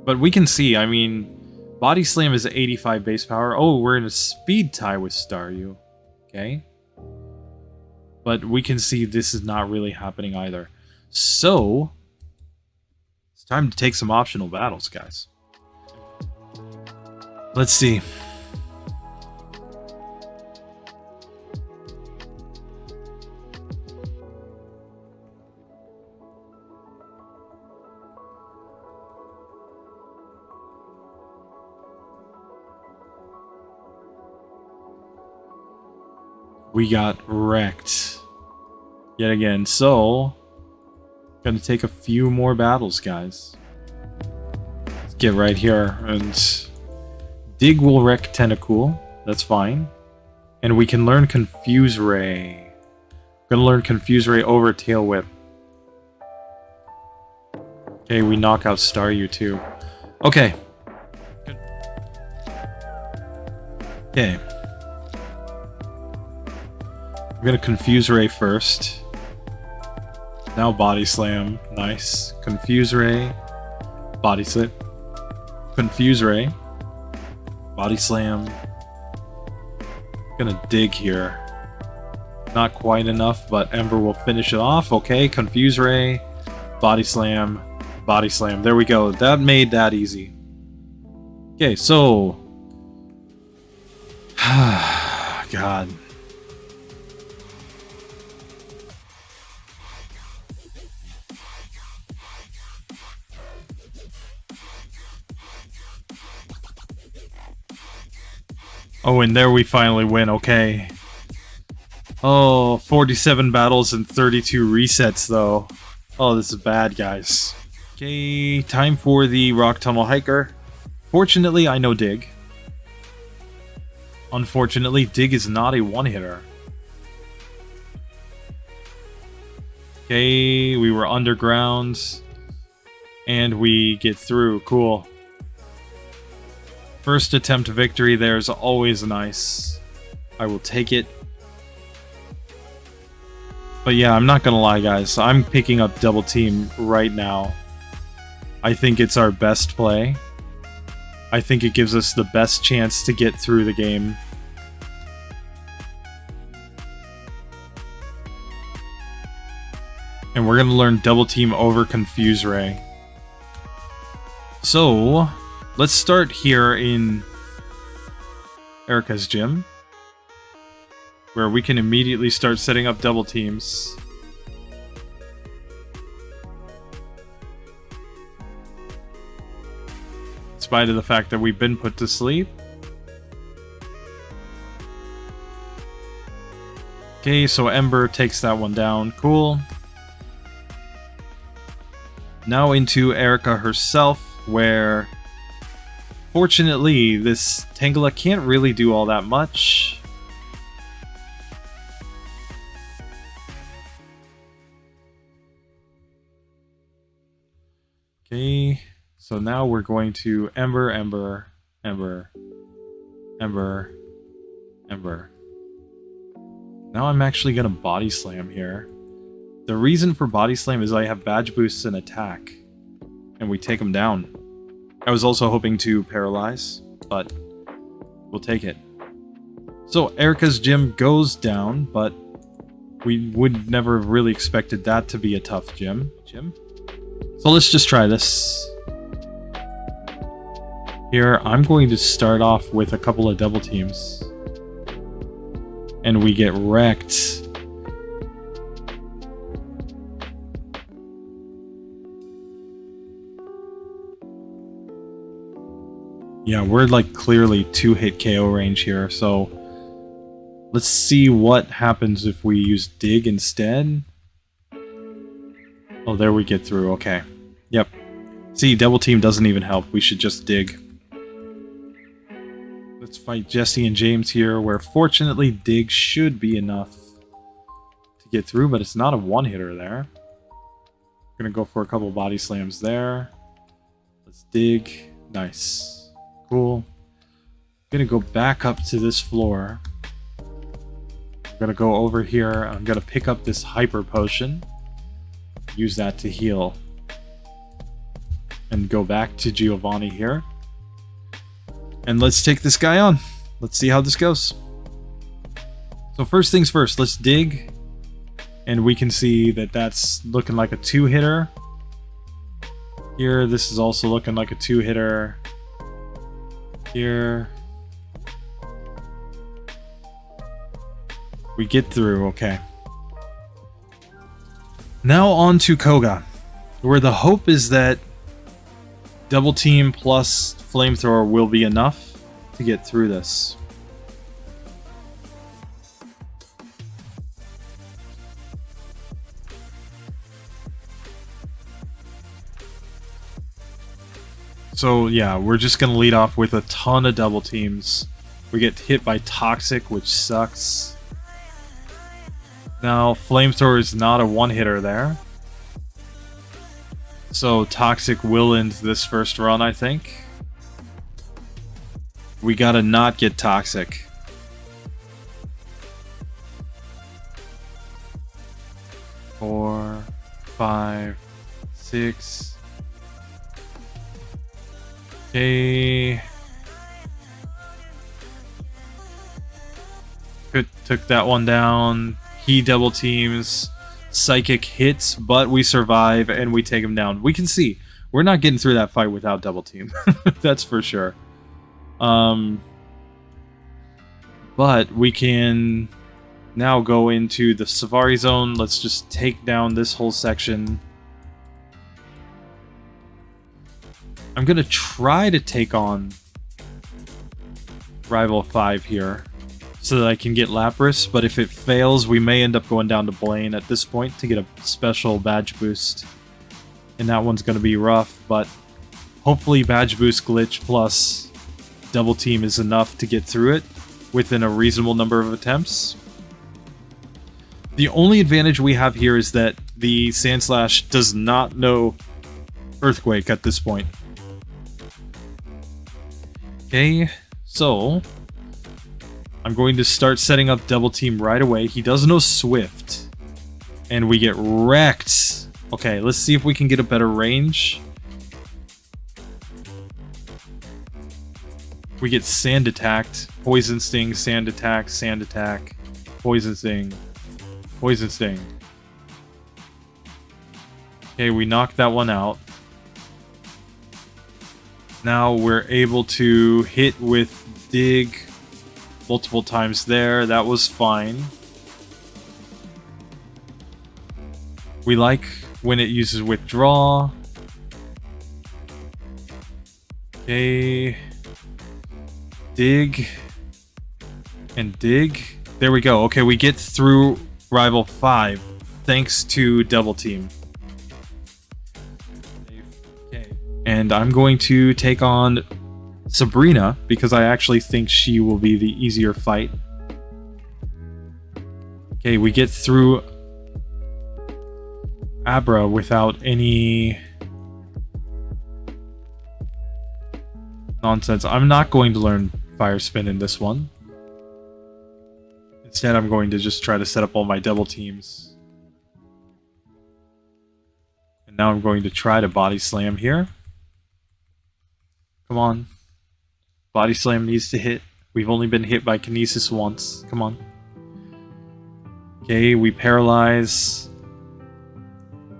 But we can see, I mean, Body Slam is 85 base power. Oh, we're in a speed tie with Staryu. Okay. But we can see this is not really happening either. So, it's time to take some optional battles, guys. Let's see. We got wrecked yet again. So, gonna take a few more battles, guys. Let's get right here. And Dig will wreck Tentacool. That's fine. And we can learn Confuse Ray. Gonna learn Confuse Ray over Tail Whip. Okay, we knock out Staryu too. Okay. Okay. I'm gonna Confuse Ray first. Now Body Slam. Nice. Confuse Ray. Body Slip. Confuse Ray. Body Slam. Gonna Dig here. Not quite enough, but Ember will finish it off. Okay, Confuse Ray. Body Slam. Body Slam. There we go. That made that easy. Okay, so... God. Oh, and there we finally win. Okay. Oh, 47 battles and 32 resets, though. Oh, this is bad, guys. Okay, time for the Rock Tunnel Hiker. Fortunately, I know Dig. Unfortunately, Dig is not a one-hitter. Okay, we were underground. And we get through. Cool. First attempt victory there is always nice. I will take it. But yeah, I'm not gonna lie, guys. I'm picking up Double Team right now. I think it's our best play. I think it gives us the best chance to get through the game. And we're gonna learn Double Team over Confuse Ray. So... let's start here in Erica's gym, where we can immediately start setting up double teams. In spite of the fact that we've been put to sleep. Okay, so Ember takes that one down. Cool. Now into Erica herself, where... fortunately, this Tangela can't really do all that much. Okay, so now we're going to Ember, Ember, Ember, Ember, Ember. Now I'm actually going to Body Slam here. The reason for Body Slam is I have badge boosts and attack, and we take them down. I was also hoping to paralyze, but we'll take it. So Erica's gym goes down, but we would never have really expected that to be a tough gym. So let's just try this. Here, I'm going to start off with a couple of double teams. And we get wrecked. Yeah, we're like clearly 2-hit KO range here, so let's see what happens if we use Dig instead. Oh, there we get through, okay. Yep. See, double team doesn't even help, we should just Dig. Let's fight Jesse and James here, where fortunately Dig should be enough to get through, but it's not a one-hitter there. Gonna go for a couple body slams there. Let's Dig. Nice. Cool. I'm gonna go back up to this floor. I'm gonna go over here. I'm gonna pick up this hyper potion. Use that to heal. And go back to Giovanni here. And let's take this guy on. Let's see how this goes. So first things first, let's Dig. And we can see that that's looking like a 2-hitter. Here, this is also looking like a 2-hitter. Here. We get through, okay. Now on to Koga, where the hope is that double team plus flamethrower will be enough to get through this. So yeah, we're just gonna lead off with a ton of double teams. We get hit by Toxic, which sucks. Now, Flamethrower is not a one-hitter there. So Toxic will end this first run, I think. We gotta not get Toxic. Four, 5, 6. Okay. Took that one down. He double teams. Psychic hits, but we survive and we take him down. We can see we're not getting through that fight without double team. That's for sure. But we can now go into the Safari Zone. Let's just take down this whole section. I'm gonna try to take on Rival 5 here so that I can get Lapras, but if it fails, we may end up going down to Blaine at this point to get a special badge boost. And that one's gonna be rough, but hopefully badge boost glitch plus double team is enough to get through it within a reasonable number of attempts. The only advantage we have here is that the Sandslash does not know Earthquake at this point. Okay, so I'm going to start setting up double team right away. He does know Swift, and we get wrecked. Okay, let's see if we can get a better range. We get Sand attacked, Poison Sting, Sand attack, Poison Sting, Poison Sting. Okay, we knocked that one out. Now we're able to hit with Dig multiple times there. That was fine. We like when it uses Withdraw. Okay. Dig. And Dig. There we go. Okay, we get through Rival 5 thanks to Double Team. And I'm going to take on Sabrina because I actually think she will be the easier fight. Okay, we get through Abra without any nonsense. I'm not going to learn Fire Spin in this one. Instead, I'm going to just try to set up all my double teams. And now I'm going to try to Body Slam here. Come on. Body Slam needs to hit. We've only been hit by Kinesis once. Come on. Okay, we paralyze.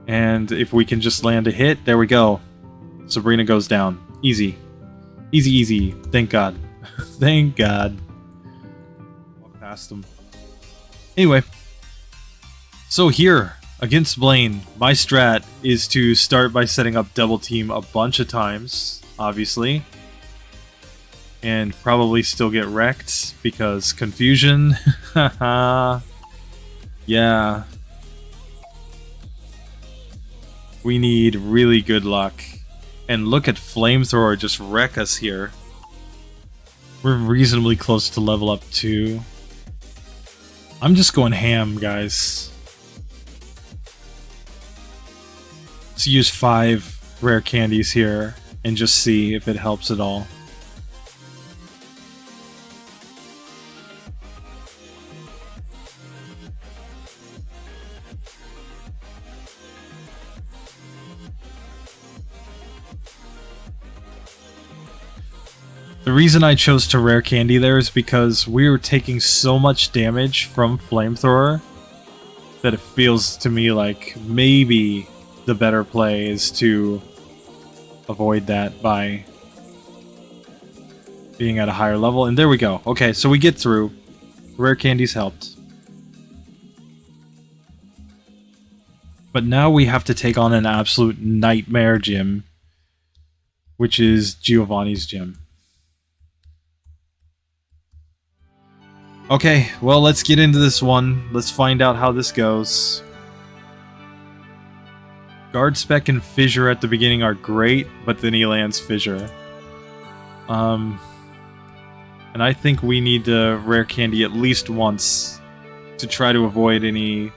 And if we can just land a hit, there we go. Sabrina goes down. Easy. Easy, easy. Thank God. Thank God. Walk past him. Anyway. So here, against Blaine, my strat is to start by setting up double team a bunch of times. Obviously, and probably still get wrecked because confusion. Yeah, we need really good luck. And look at Flamethrower just wreck us here. We're reasonably close to level up 2. I'm just going ham, guys. Let's use 5 rare candies here and just see if it helps at all. The reason I chose to rare candy there is because we were taking so much damage from Flamethrower that it feels to me like maybe the better play is to avoid that by being at a higher level. And there we go. Okay, so we get through. Rare candies helped. But now we have to take on an absolute nightmare gym, which is Giovanni's gym. Okay, well, let's get into this one. Let's find out how this goes. Guard Spec and Fissure at the beginning are great, but then he lands Fissure. And I think we need to rare candy at least once to try to avoid any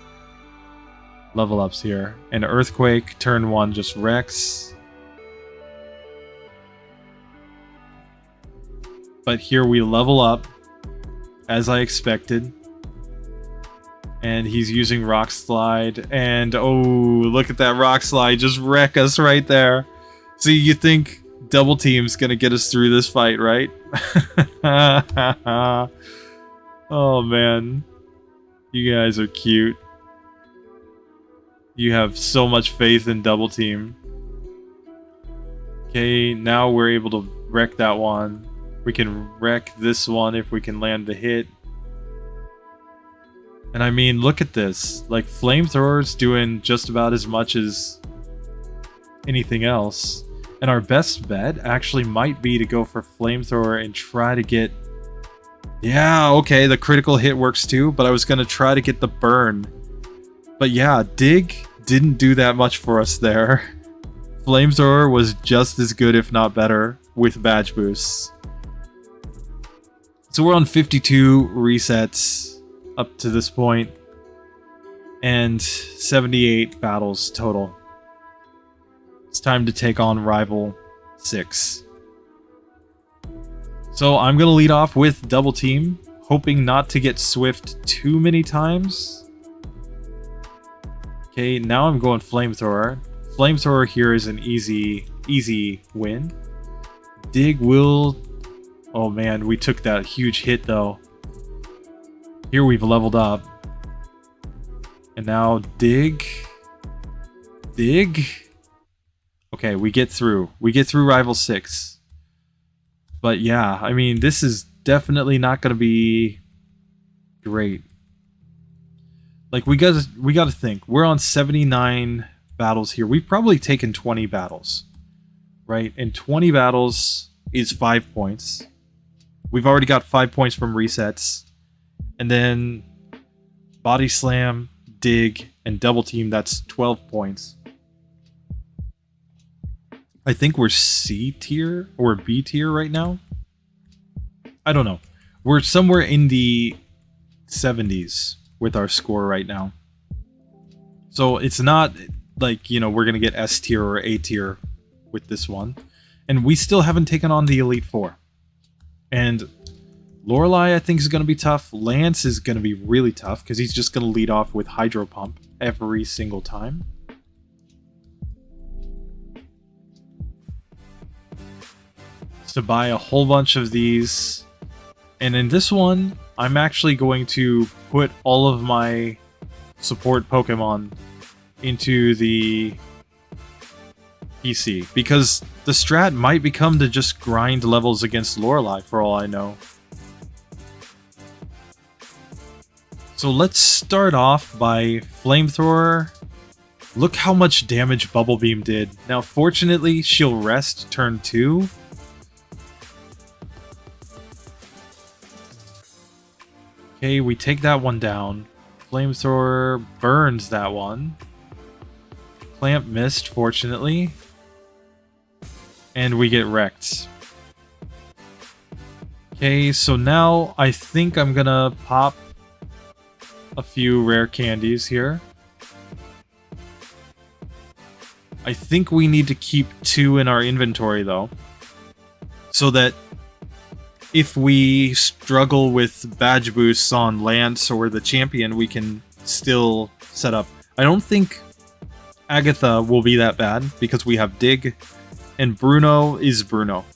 level ups here. And Earthquake, turn 1, just wrecks. But here we level up, as I expected. And he's using Rock Slide. And oh, look at that Rock Slide. Just wreck us right there. See, you think Double Team's gonna get us through this fight, right? Oh, man. You guys are cute. You have so much faith in Double Team. Okay, now we're able to wreck that one. We can wreck this one if we can land the hit. And I mean, look at this. Like, Flamethrower's doing just about as much as anything else. And our best bet actually might be to go for Flamethrower and try to get... Yeah, okay, the critical hit works too, but I was going to try to get the burn. But yeah, Dig didn't do that much for us there. Flamethrower was just as good, if not better, with badge boosts. So we're on 52 resets up to this point, and 78 battles total. It's time to take on Rival 6. So I'm going to lead off with Double Team, hoping not to get Swift too many times. Okay, now I'm going Flamethrower. Flamethrower here is an easy win. Dig will... Oh man, we took that huge hit though. Here we've leveled up. And now Dig. Dig. Okay, we get through. We get through Rival 6. But yeah, I mean, this is definitely not going to be great. Like, we gotta think. We're on 79 battles here. We've probably taken 20 battles, right? And 20 battles is 5 points. We've already got 5 points from resets. And then Body Slam, Dig, and Double Team, that's 12 points. I think we're C tier or B tier right now. I don't know. We're somewhere in the 70s with our score right now. So it's not like, you know, we're going to get S tier or A tier with this one. And we still haven't taken on the Elite Four. And Lorelei, I think, is going to be tough. Lance is going to be really tough because he's just going to lead off with Hydro Pump every single time. To buy a whole bunch of these. And in this one, I'm actually going to put all of my support Pokemon into the PC. Because the strat might become to just grind levels against Lorelei, for all I know. So let's start off by Flamethrower. Look how much damage Bubble Beam did. Now, fortunately, she'll rest turn 2. Okay, we take that one down. Flamethrower burns that one. Clamp missed, fortunately. And we get wrecked. Okay, so now I think I'm gonna pop a few rare candies here. I think we need to keep 2 in our inventory though, so that if we struggle with badge boosts on Lance or the champion, we can still set up. I don't think Agatha will be that bad because we have Dig, and Bruno is Bruno.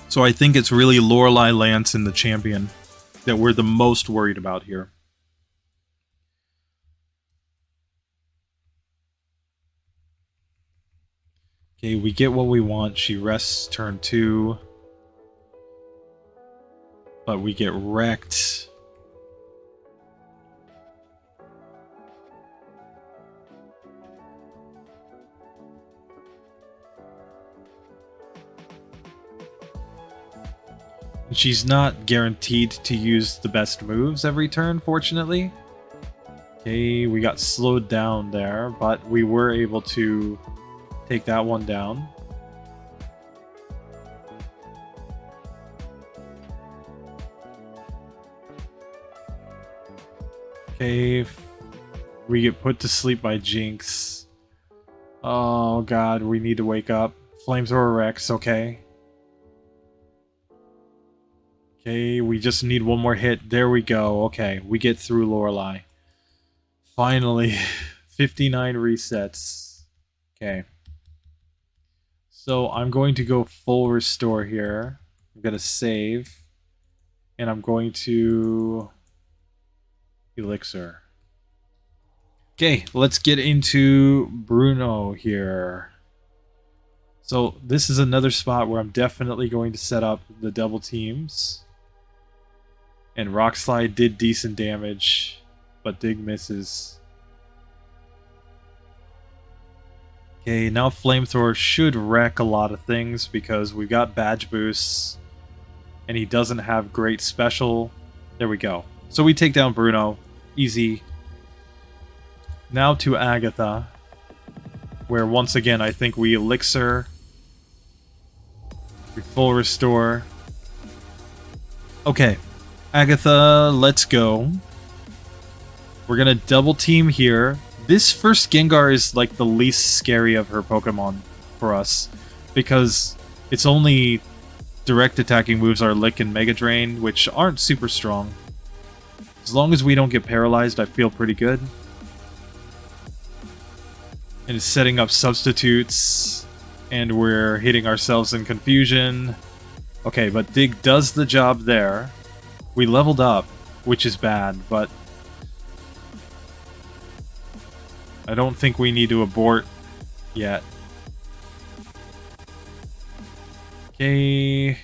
So I think it's really Lorelei, Lance, and the champion that we're the most worried about here. Okay, we get what we want. She rests turn 2. But we get wrecked. She's not guaranteed to use the best moves every turn, fortunately. Okay, we got slowed down there, but we were able to take that one down. Okay, we get put to sleep by Jinx. Oh god, we need to wake up. Flamethrower Rex, okay. Okay, we just need one more hit. There we go. Okay, we get through Lorelei. Finally, 59 resets. Okay. So I'm going to go full restore here. I'm going to save. And I'm going to Elixir. Okay, let's get into Bruno here. So this is another spot where I'm definitely going to set up the double teams. And Rock Slide did decent damage, but Dig misses. Okay, now Flamethrower should wreck a lot of things because we've got badge boosts. And he doesn't have great special. There we go. So we take down Bruno. Easy. Now to Agatha, where once again I think we Elixir. We full restore. Okay, Agatha, let's go. We're gonna double team here. This first Gengar is like the least scary of her Pokemon for us, because its only direct attacking moves are Lick and Mega Drain, which aren't super strong. As long as we don't get paralyzed, I feel pretty good. And it's setting up substitutes, and we're hitting ourselves in confusion. Okay, but Dig does the job there. We leveled up, which is bad, but I don't think we need to abort yet. Okay.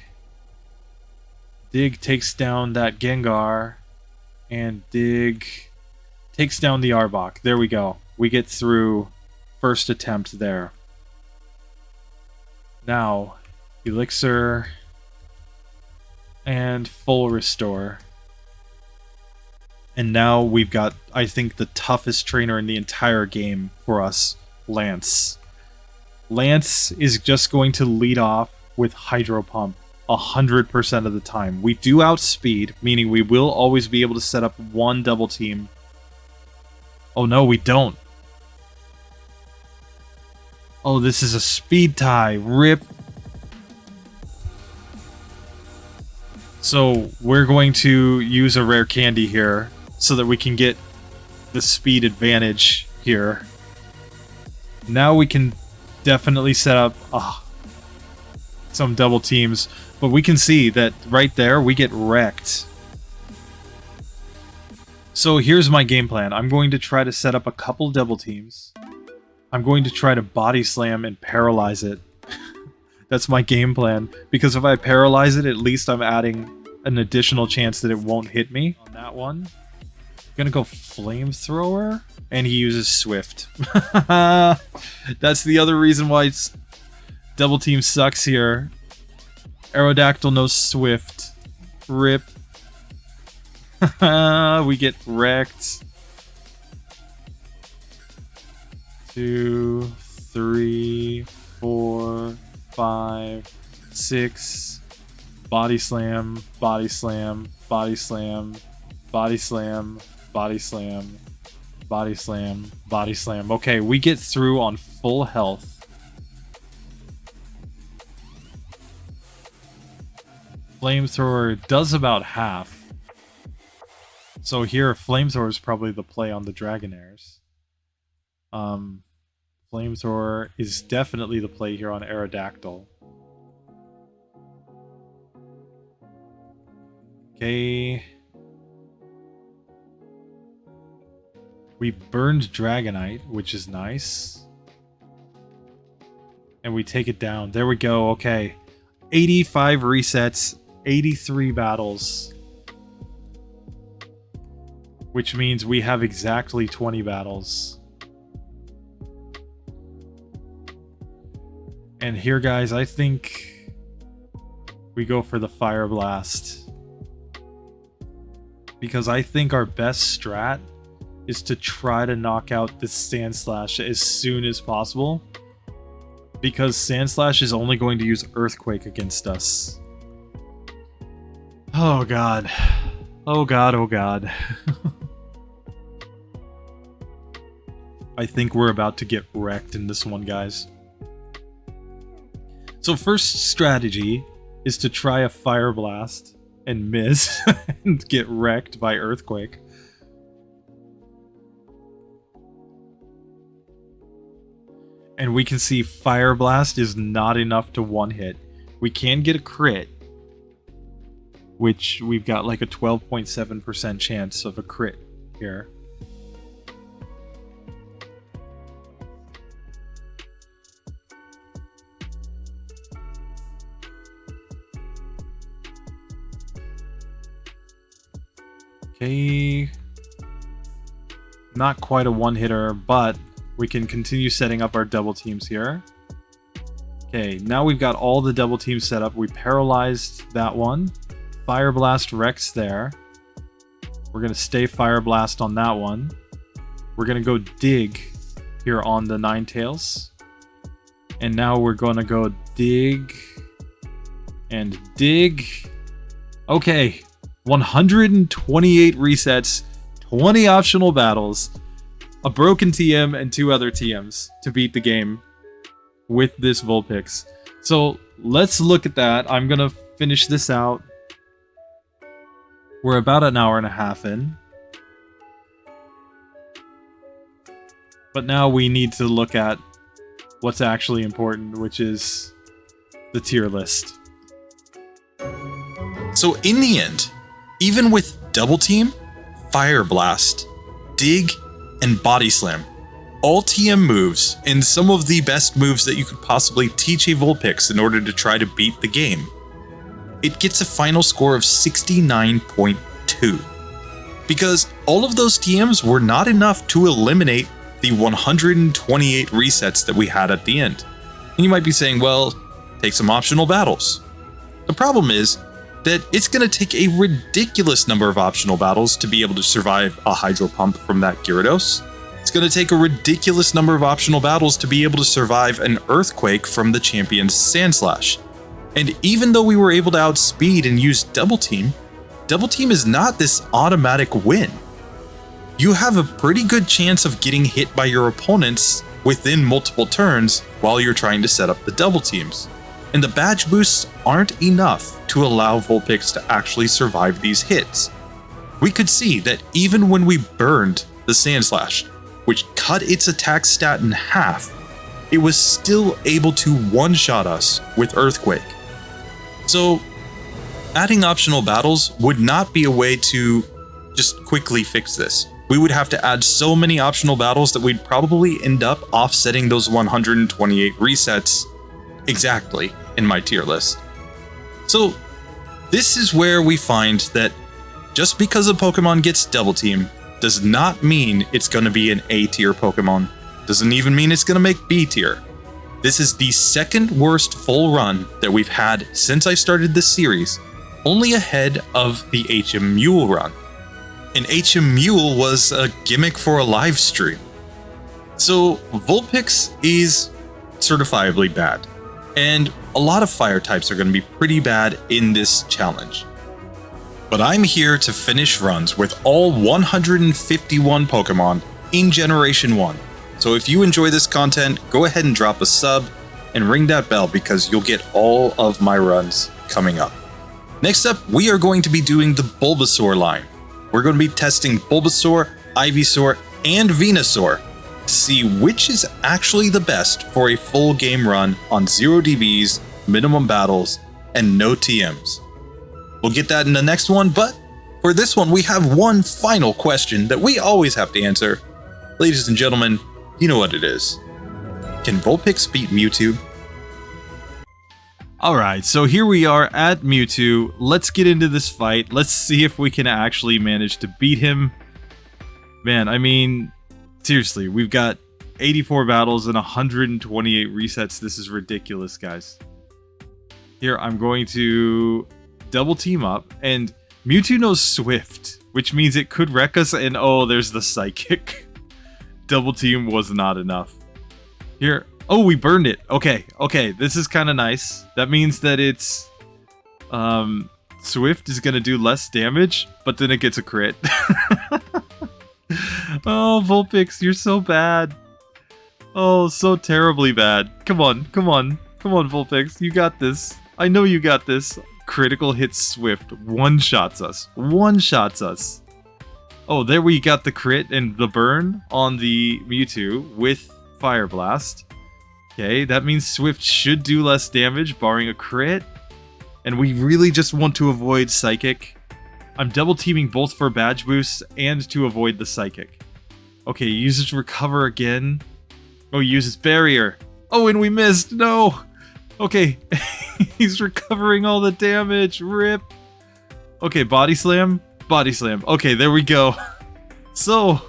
Dig takes down that Gengar, and Dig takes down the Arbok. There we go. We get through first attempt there. Now, Elixir and full restore. And now we've got, I think, the toughest trainer in the entire game for us, Lance. Lance is just going to lead off with Hydro Pump 100% of the time. We do outspeed, meaning we will always be able to set up one double team. Oh no, we don't. Oh, this is a speed tie. RIP. So we're going to use a rare candy here so that we can get the speed advantage here. Now we can definitely set up some double teams, but we can see that right there we get wrecked. So here's my game plan. I'm going to try to set up a couple double teams. I'm going to try to body slam and paralyze it. That's my game plan, because if I paralyze it, at least I'm adding an additional chance that it won't hit me on that one. I'm gonna go Flamethrower, and he uses Swift. That's the other reason why double team sucks here. Aerodactyl no Swift. RIP. We get wrecked. 2, 3, 4, 5, 6. Body slam, body slam, body slam, body slam, body slam, body slam, body slam. Okay, we get through on full health. Flamethrower does about half. So here, Flamethrower is probably the play on the Dragonairs. Flamethrower is definitely the play here on Aerodactyl. Okay. We've burned Dragonite, which is nice. And we take it down. There we go. Okay. 85 resets, 83 battles. Which means we have exactly 20 battles. And here, guys, I think we go for the Fire Blast. Because I think our best strat is to try to knock out this Sandslash as soon as possible. Because Sandslash is only going to use Earthquake against us. Oh god. Oh god, oh god. I think we're about to get wrecked in this one, guys. So first strategy is to try a Fire Blast and miss and get wrecked by Earthquake. And we can see Fire Blast is not enough to one-hit. We can get a crit, which we've got like a 12.7% chance of a crit here. Okay. Not quite a one-hitter, but we can continue setting up our double teams here. Okay, now we've got all the double teams set up. We paralyzed that one. Fire Blast wrecks there. We're going to stay Fire Blast on that one. We're going to go dig here on the Ninetales. And now we're going to go dig and dig. Okay, 128 resets, 20 optional battles, a broken TM, and 2 other TMs to beat the game with this Vulpix. So let's look at that. I'm going to finish this out. We're about an hour and a half in. But now we need to look at what's actually important, which is the tier list. So in the end, even with Double Team, Fire Blast, Dig, and Body Slam, all TM moves and some of the best moves that you could possibly teach a Vulpix in order to try to beat the game, it gets a final score of 69.2. Because all of those TMs were not enough to eliminate the 128 resets that we had at the end. And you might be saying, well, take some optional battles. The problem is that it's going to take a ridiculous number of optional battles to be able to survive a Hydro Pump from that Gyarados. It's going to take a ridiculous number of optional battles to be able to survive an Earthquake from the champion's Sandslash. And even though we were able to outspeed and use Double Team is not this automatic win. You have a pretty good chance of getting hit by your opponents within multiple turns while you're trying to set up the double teams. And the badge boosts aren't enough to allow Vulpix to actually survive these hits. We could see that even when we burned the Sandslash, which cut its attack stat in half, it was still able to one-shot us with Earthquake. So, adding optional battles would not be a way to just quickly fix this. We would have to add so many optional battles that we'd probably end up offsetting those 128 resets exactly in my tier list. So, this is where we find that just because a Pokemon gets Double Team does not mean it's going to be an A tier Pokemon. Doesn't even mean it's going to make B tier. This is the second worst full run that we've had since I started this series, only ahead of the HM Mule run. And HM Mule was a gimmick for a live stream. So Vulpix is certifiably bad, and a lot of fire types are going to be pretty bad in this challenge. But I'm here to finish runs with all 151 Pokemon in Generation 1. So if you enjoy this content, go ahead and drop a sub and ring that bell because you'll get all of my runs coming up. Next up, we are going to be doing the Bulbasaur line. We're going to be testing Bulbasaur, Ivysaur, and Venusaur to see which is actually the best for a full game run on 0 DVs, minimum battles, and no TMs. We'll get that in the next one, but for this one, we have one final question that we always have to answer. Ladies and gentlemen, you know what it is. Can Vulpix beat Mewtwo? Alright, so here we are at Mewtwo. Let's get into this fight. Let's see if we can actually manage to beat him. Man, I mean, seriously, we've got 84 battles and 128 resets. This is ridiculous, guys. Here, I'm going to double team up, and Mewtwo knows Swift. which means it could wreck us, and oh, there's the Psychic. Double team was not enough. Here, oh, we burned it. Okay, this is kind of nice. That means that it's, Swift is gonna do less damage, but then it gets a crit. Oh, Vulpix, you're so bad. Oh, so terribly bad. Come on, Vulpix, you got this. I know you got this. Critical hit Swift one-shots us. Oh, there we got the crit and the burn on the Mewtwo with Fire Blast. Okay, that means Swift should do less damage, barring a crit. And we really just want to avoid Psychic. I'm double teaming both for badge boosts and to avoid the Psychic. Okay, uses Recover again. Oh, he uses Barrier. Oh, and we missed. No. Okay, he's recovering all the damage. Rip. Okay, Body Slam. Okay, there we go. So,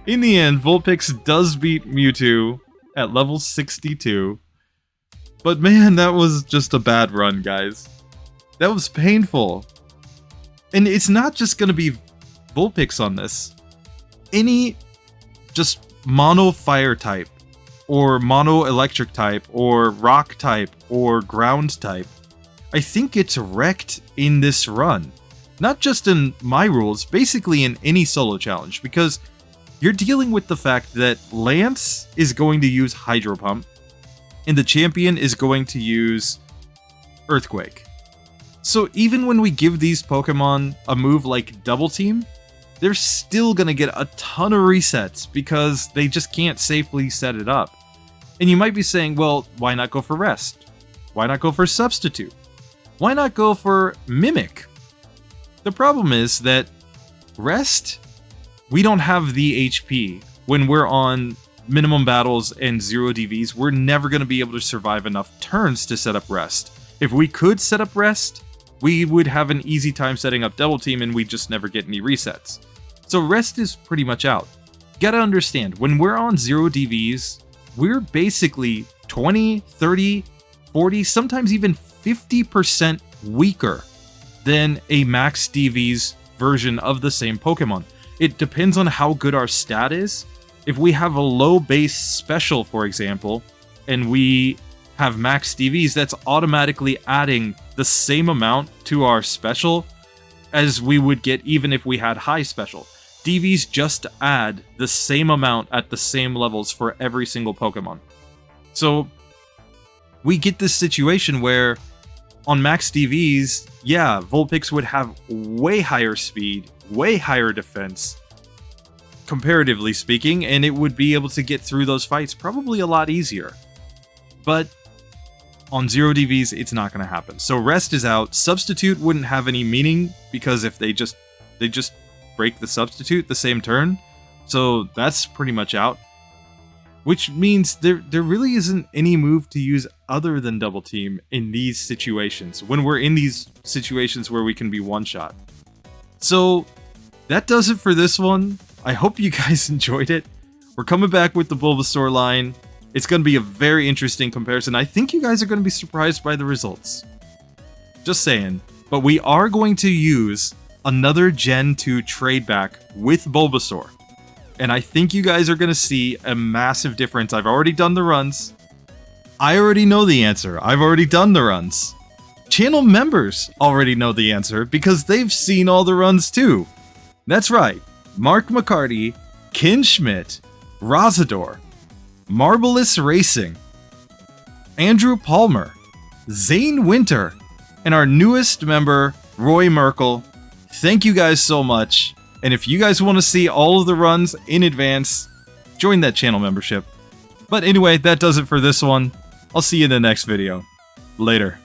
in the end, Vulpix does beat Mewtwo at level 62. But man, that was just a bad run, guys. That was painful. And it's not just going to be Vulpix on this. Any just mono fire type, or mono electric type, or rock type, or ground type, I think gets wrecked in this run. Not just in my rules, basically in any solo challenge, because you're dealing with the fact that Lance is going to use Hydro Pump, and the champion is going to use Earthquake. So even when we give these Pokemon a move like Double Team, they're still going to get a ton of resets because they just can't safely set it up. And you might be saying, well, why not go for Rest? Why not go for Substitute? Why not go for Mimic? The problem is that Rest, we don't have the HP. When we're on minimum battles and 0 DVs, we're never going to be able to survive enough turns to set up Rest. If we could set up Rest, we would have an easy time setting up Double Team and we'd just never get any resets. So Rest is pretty much out. Gotta understand, when we're on 0 DVs, we're basically 20, 30, 40, sometimes even 50% weaker than a max DVs version of the same Pokemon. It depends on how good our stat is. If we have a low base special, for example, and we have max DVs, that's automatically adding the same amount to our special as we would get even if we had high special. DVs just add the same amount at the same levels for every single Pokemon. So we get this situation where on max DVs, yeah, Vulpix would have way higher speed, way higher defense, comparatively speaking, and it would be able to get through those fights probably a lot easier. But on 0 DVs, it's not going to happen. So Rest is out. Substitute wouldn't have any meaning because if they just break the Substitute the same turn. So that's pretty much out. Which means there really isn't any move to use other than Double Team in these situations, when we're in these situations where we can be one-shot. So that does it for this one. I hope you guys enjoyed it. We're coming back with the Bulbasaur line. It's going to be a very interesting comparison. I think you guys are going to be surprised by the results. Just saying. But we are going to use another Gen 2 trade back with Bulbasaur. And I think you guys are going to see a massive difference. I've already done the runs. I already know the answer. I've already done the runs. Channel members already know the answer because they've seen all the runs too. That's right. Mark McCarty, Ken Schmidt, Rosador, Marvelous Racing, Andrew Palmer, Zane Winter, and our newest member, Roy Merkel. Thank you guys so much. And if you guys want to see all of the runs in advance, join that channel membership. But anyway, that does it for this one. I'll see you in the next video. Later.